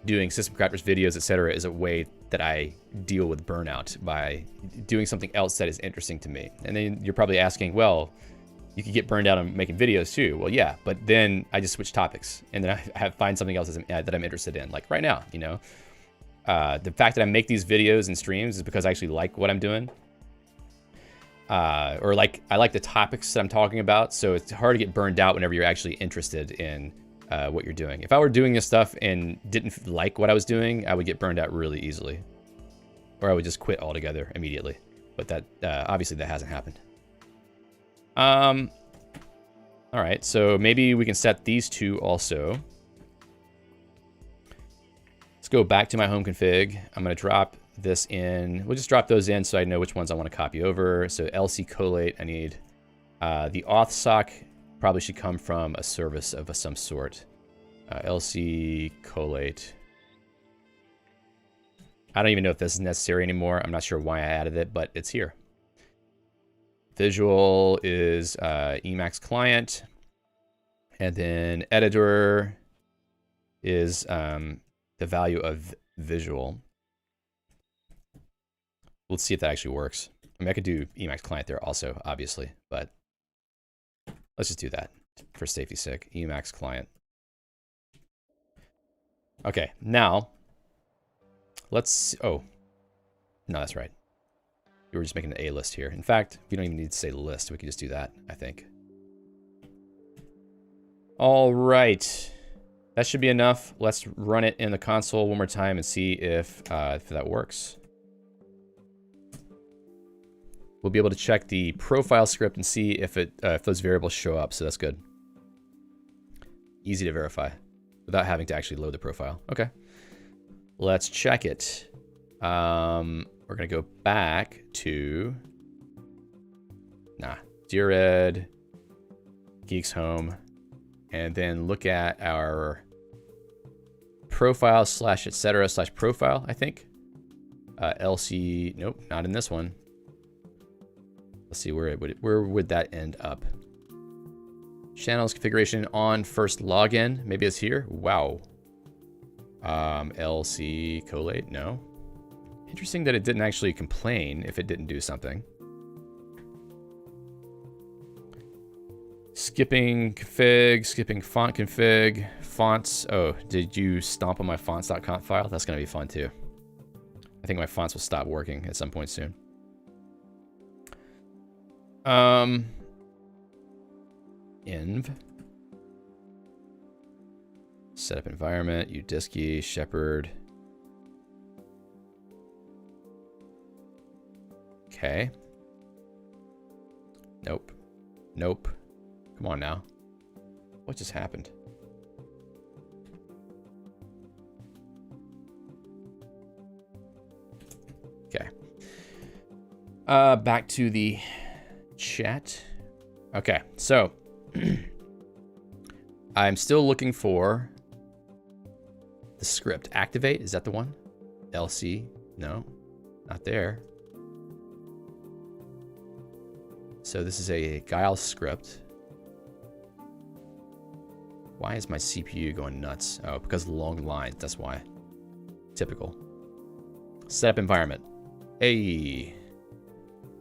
doing system crafters videos, etc., is a way that I deal with burnout, by doing something else that is interesting to me. And then you're probably asking, well, you could get burned out on making videos too. Well, yeah, but then I just switch topics, and then I find something else that I'm interested in. Like right now, the fact that I make these videos and streams is because I actually like what I'm doing. I like the topics that I'm talking about. So it's hard to get burned out whenever you're actually interested in what you're doing. If I were doing this stuff and didn't like what I was doing, I would get burned out really easily. Or I would just quit altogether immediately. But that obviously that hasn't happened. All right, so maybe we can set these two also. Let's go back to my home config. I'm going to drop this in. We'll just drop those in so I know which ones I want to copy over. So LC collate, I need the auth sock probably should come from a service of some sort. LC collate. I don't even know if this is necessary anymore. I'm not sure why I added it, but it's here. Visual is Emacs client. And then editor is the value of visual. Let's see if that actually works. I mean, I could do Emacs client there also, obviously, but let's just do that for safety's sake. Emacs client. Okay, now let's, oh, no, that's right. We were just making an A list here. In fact, we don't even need to say list. We can just do that, I think. All right. That should be enough. Let's run it in the console one more time and see if that works. We'll be able to check the profile script and see if those variables show up. So that's good. Easy to verify without having to actually load the profile. Okay. Let's check it. We're going to go back to Dered, Geix Home, and then look at our profile / etc. / profile, I think. LC, nope, not in this one. Let's see, where would that end up? Channels configuration on first login. Maybe it's here. Wow. LC collate, no. Interesting that it didn't actually complain if it didn't do something. Skipping config, skipping font config, fonts. Oh, did you stomp on my fonts.conf file? That's going to be fun too. I think my fonts will stop working at some point soon. Env. Setup environment, Udisks, Shepherd. Okay. Nope. Nope. Come on now. What just happened? Okay. Back to the chat. Okay, so I'm still looking for the script. Activate, is that the one? LC, no, not there. So this is a Guile script. Why is my CPU going nuts? Oh, because of the long lines, that's why. Typical. Setup environment. Hey.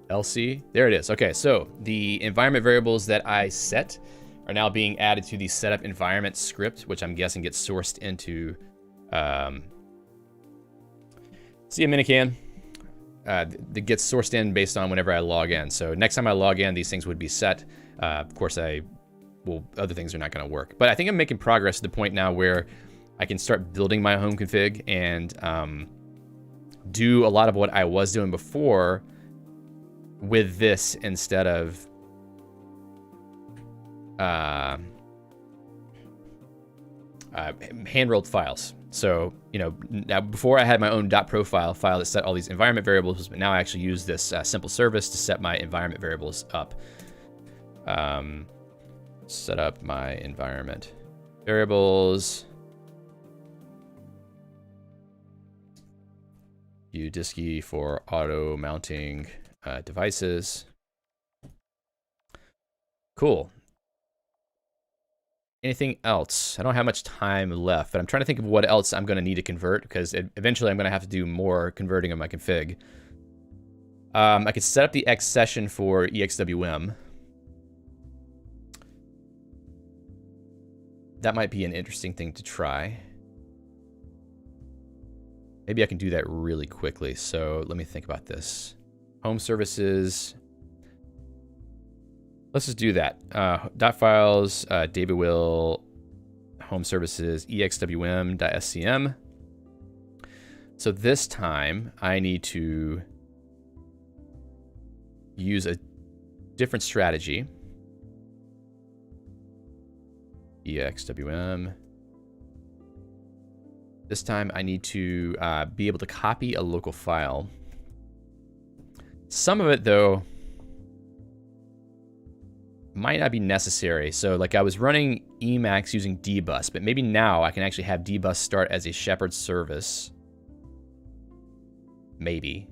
LC, there it is. Okay, so the environment variables that I set are now being added to the setup environment script, which I'm guessing gets sourced into Minican. That gets sourced in based on whenever I log in. So next time I log in, these things would be set. Of course, other things are not going to work. But I think I'm making progress to the point now where I can start building my home config and do a lot of what I was doing before with this instead of hand-rolled files. So, you know, now before I had my own .profile file that set all these environment variables, but now I actually use this simple service to set my environment variables up. Set up my environment variables. Udisks for auto mounting devices. Cool. Anything else? I don't have much time left, but I'm trying to think of what else I'm going to need to convert, because eventually I'm going to have to do more converting of my config. I could set up the X session for EXWM. That might be an interesting thing to try. Maybe I can do that really quickly. So let me think about this. Home services. Let's just do that. Dot files, David will home services exwm.scm. So this time I need to use a different strategy. exwm. This time I need to be able to copy a local file. Some of it, though, might not be necessary. So like I was running Emacs using dbus, but maybe now I can actually have dbus start as a shepherd service. Maybe.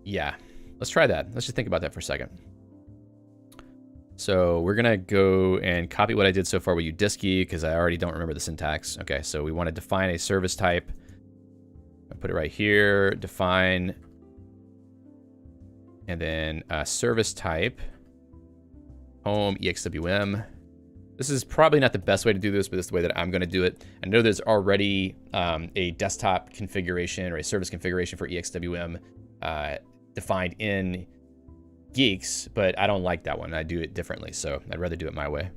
Yeah, let's try that. Let's just think about that for a second. So we're gonna go and copy what I did so far with Udisks because I already don't remember the syntax. Okay, so we want to define a service type. I'll put it right here, define, and then service type, home exwm. This is probably not the best way to do this, but this is the way that I'm going to do it. I know there's already a desktop configuration or a service configuration for exwm defined in Guix, but I don't like that one. I do it differently, so I'd rather do it my way.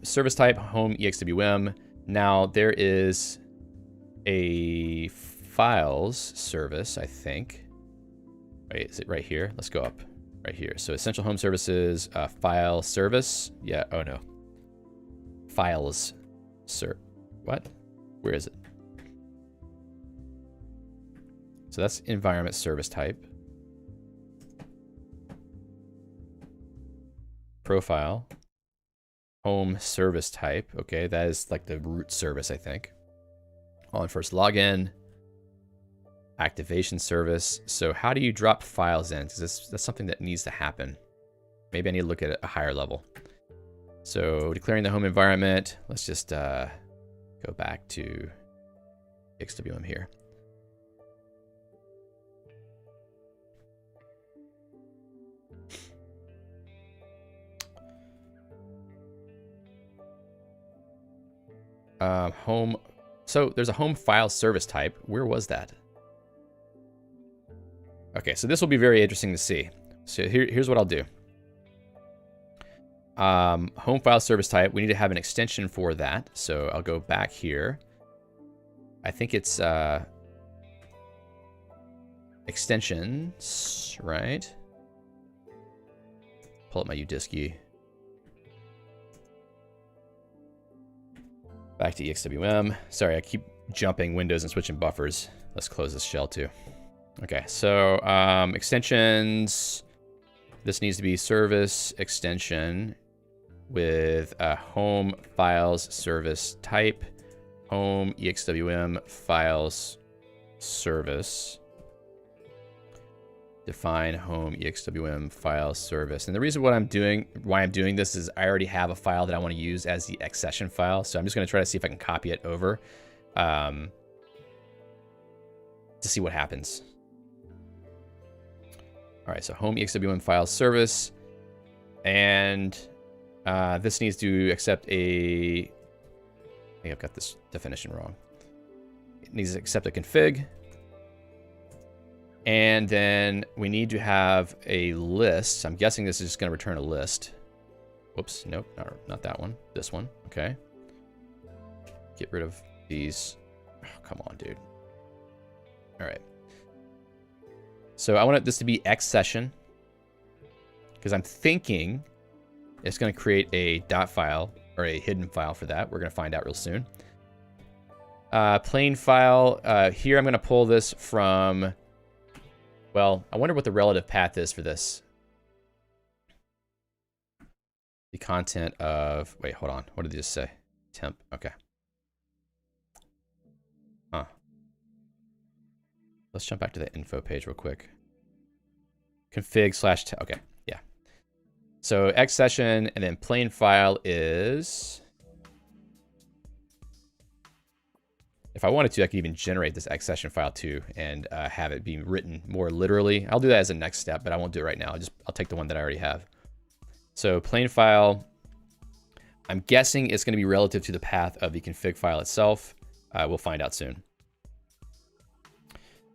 Service type, home exwm. Now there is a files service, I think. Wait, is it right here? Let's go up. Right here. So essential home services, file service. Yeah, oh no. Files, what? Where is it? So that's environment service type. Profile. Home service type. Okay, that is like the root service, I think. On first login. Activation service. So how do you drop files in? Because that's something that needs to happen. Maybe I need to look at a higher level. So declaring the home environment. Let's just go back to XWM here. Home. So there's a home file service type. Where was that? Okay, so this will be very interesting to see. So here's what I'll do. Home file service type, we need to have an extension for that. So I'll go back here. I think it's extensions, right? Pull up my Udisks. Back to exwm. Sorry, I keep jumping windows and switching buffers. Let's close this shell too. Okay, so extensions. This needs to be service extension with a home files service type, home exwm files service. Define home exwm file service. And the reason why I'm doing this is I already have a file that I want to use as the accession file. So I'm just going to try to see if I can copy it over to see what happens. All right, so home exwm file service, and this needs to accept a. I think I've got this definition wrong. It needs to accept a config, and then we need to have a list. I'm guessing this is just going to return a list. Whoops, nope, not that one. This one, okay. Get rid of these. Oh, come on, dude. All right. So I want this to be X session because I'm thinking it's going to create a dot file or a hidden file for that. We're going to find out real soon. Plain file. Here I'm going to pull this from, well, I wonder what the relative path is for this. The content of, wait, hold on. What did they just say? Temp. Okay. Huh. Let's jump back to the info page real quick. Config / okay, yeah. So X session and then plain file is. If I wanted to, I could even generate this X session file too and have it be written more literally. I'll do that as a next step, but I won't do it right now. I'll take the one that I already have. So plain file. I'm guessing it's going to be relative to the path of the config file itself. We'll find out soon.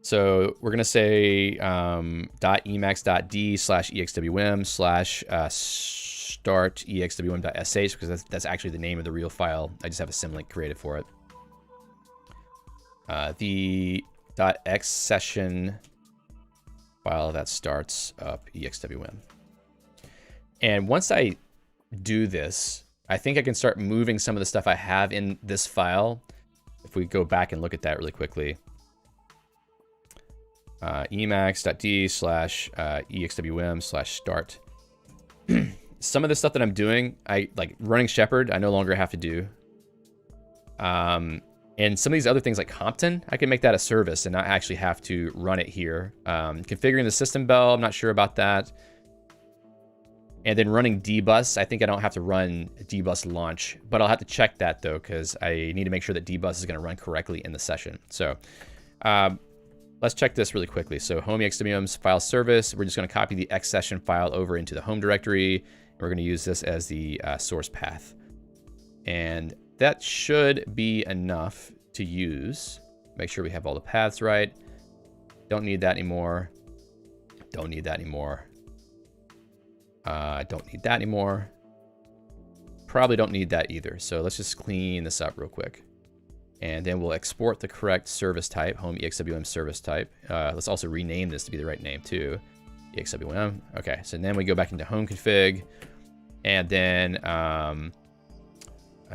So we're going to say .emacs.d/exwm/start exwm.sh because that's actually the name of the real file. I just have a symlink created for it. The .x session file that starts up exwm. And once I do this, I think I can start moving some of the stuff I have in this file. If we go back and look at that really quickly. emacs.d/exwm/start. Some of the stuff that I'm doing, like running Shepherd, I no longer have to do. And some of these other things like Compton, I can make that a service and not actually have to run it here. Configuring the system bell, I'm not sure about that. And then running dbus, I think I don't have to run dbus launch, but I'll have to check that though, because I need to make sure that dbus is going to run correctly in the session. So let's check this really quickly. So home exwm's file service, we're just going to copy the X session file over into the home directory. And we're going to use this as the source path. And that should be enough to use. Make sure we have all the paths right. Don't need that anymore. Don't need that anymore. Don't need that anymore. Probably don't need that either. So let's just clean this up real quick. And then we'll export the correct service type, home exwm service type. Let's also rename this to be the right name too. exwm. Okay, so then we go back into home config. And then I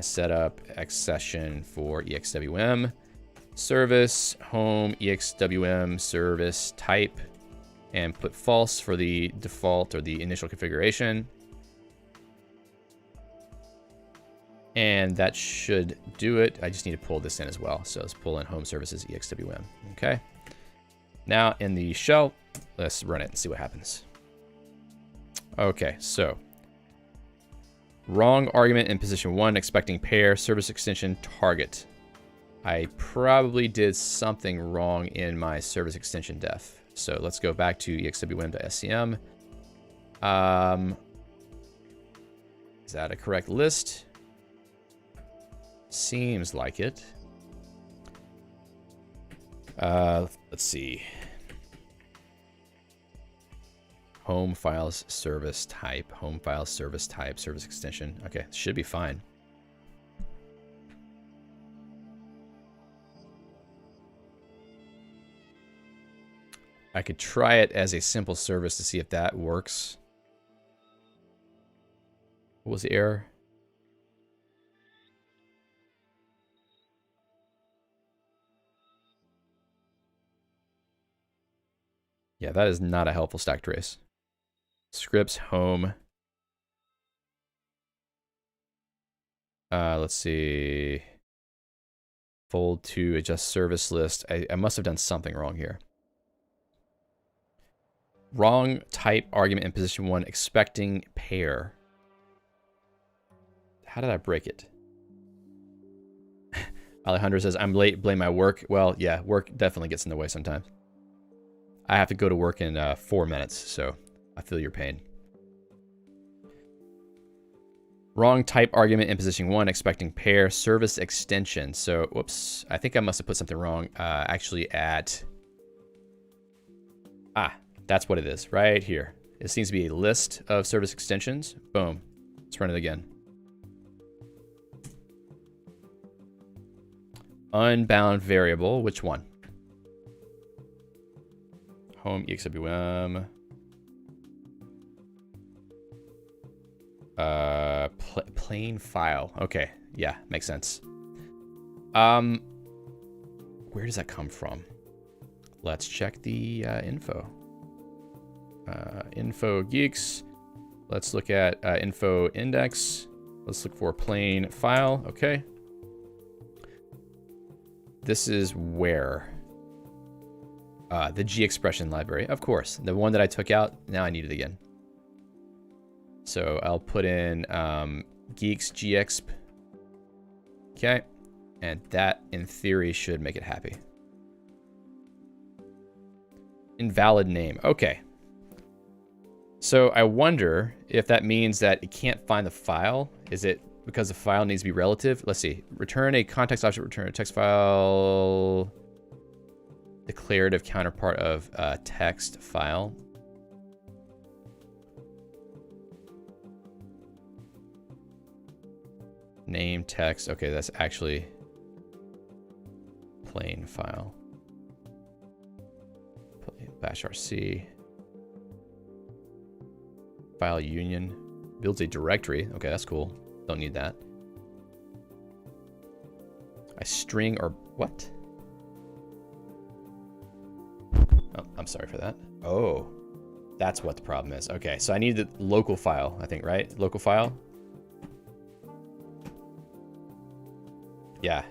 set up X session for exwm service, home exwm service type, and put false for the default or the initial configuration. And that should do it. I just need to pull this in as well. So let's pull in home services exwm. Okay. Now in the shell, let's run it and see what happens. Okay, so wrong argument in position 1, expecting pair, service extension, target. I probably did something wrong in my service extension def. So let's go back to exwm.scm. Is that a correct list? Seems like it. Let's see. Home files service type, home files service type, service extension. Okay, should be fine. I could try it as a simple service to see if that works. What was the error? Yeah, that is not a helpful stack trace. Scripts home. Let's see. Fold to adjust service list. I must have done something wrong here. Wrong type argument in position 1, expecting pair. How did I break it? Alejandro says, I'm late, blame my work. Well, yeah, work definitely gets in the way sometimes. I have to go to work in 4 minutes, so I feel your pain. Wrong type argument in position 1, expecting pair, service extension. So, whoops, I think I must have put something wrong. Actually at, that's what it is, right here. It seems to be a list of service extensions. Boom, let's run it again. Unbound variable, which one? Home exwm. Plain file. Okay, yeah, makes sense. Where does that come from? Let's check the info. Info geeks. Let's look at info index. Let's look for plain file. Okay. This is where? The G expression library, of course. The one that I took out, now I need it again. So I'll put in geeks gexp. Okay. And that, in theory, should make it happy. Invalid name. Okay. So I wonder if that means that it can't find the file. Is it because the file needs to be relative? Let's see. Return a context object, return a text file. declarative counterpart of text file. Name text. Okay, that's actually plain file. Bash RC. File union. Builds a directory. Okay, that's cool. Don't need that. A string or what? Oh, I'm sorry for that. Oh, that's what the problem is. Okay, so I need the local file, I think, right? Local file. Yeah.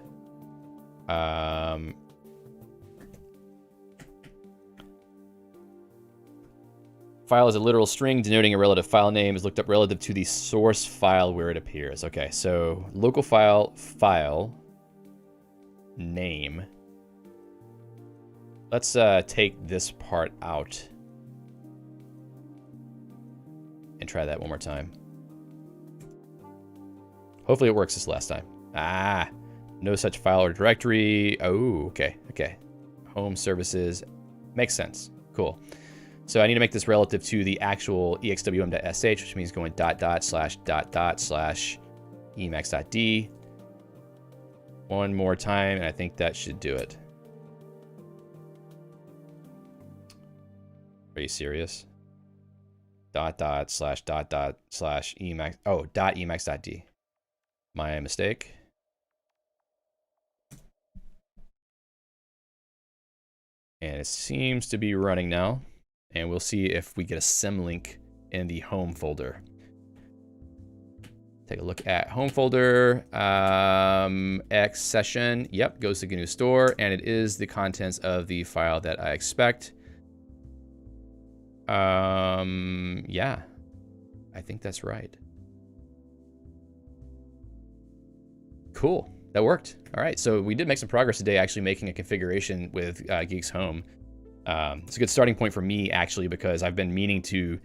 File is a literal string denoting a relative file name is looked up relative to the source file where it appears. Okay, so local file name. Let's take this part out and try that one more time. Hopefully it works this last time. Ah, no such file or directory. Oh, okay, okay. Home services. Makes sense. Cool. So I need to make this relative to the actual exwm.sh, which means going //emacs.d. One more time, and I think that should do it. Are you serious? ///emacs. Oh, .emacs.d. My mistake. And it seems to be running now. And we'll see if we get a symlink in the home folder. Take a look at home folder, X session. Yep, goes to GNU store, and it is the contents of the file that I expect. Yeah, I think that's right. Cool, that worked. All right, so we did make some progress today, actually making a configuration with Geix Home. It's a good starting point for me, actually, because I've been meaning to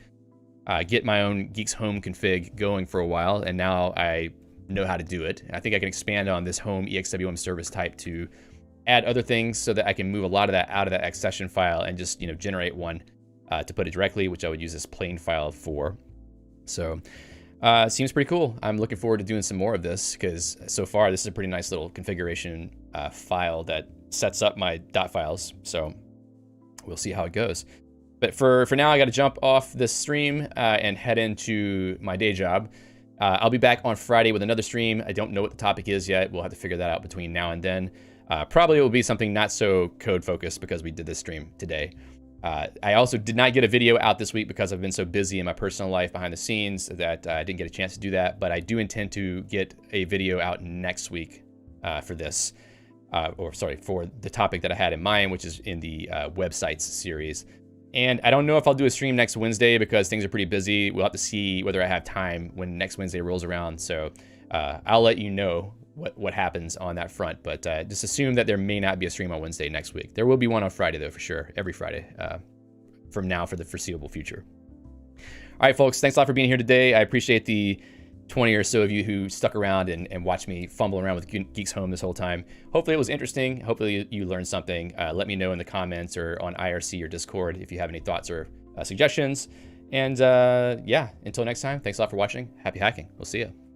get my own Geix Home config going for a while, and now I know how to do it. I think I can expand on this home exwm service type to add other things so that I can move a lot of that out of that X session file and just, you know, generate one to put it directly, which I would use this plain file for. So seems pretty cool. I'm looking forward to doing some more of this because so far this is a pretty nice little configuration file that sets up my .files. So we'll see how it goes. But for now, I got to jump off this stream and head into my day job. I'll be back on Friday with another stream. I don't know what the topic is yet. We'll have to figure that out between now and then. Probably it will be something not so code focused because we did this stream today. I also did not get a video out this week because I've been so busy in my personal life behind the scenes that I didn't get a chance to do that. But I do intend to get a video out next week for this. For the topic that I had in mind, which is in the websites series. And I don't know if I'll do a stream next Wednesday because things are pretty busy. We'll have to see whether I have time when next Wednesday rolls around. So I'll let you know what happens on that front. But just assume that there may not be a stream on Wednesday next week. There will be one on Friday, though, for sure. Every Friday from now for the foreseeable future. All right, folks. Thanks a lot for being here today. I appreciate the 20 or so of you who stuck around and watched me fumble around with Geix Home this whole time. Hopefully it was interesting. Hopefully you learned something. Let me know in the comments or on IRC or Discord if you have any thoughts or suggestions. And yeah, until next time, thanks a lot for watching. Happy hacking. We'll see you.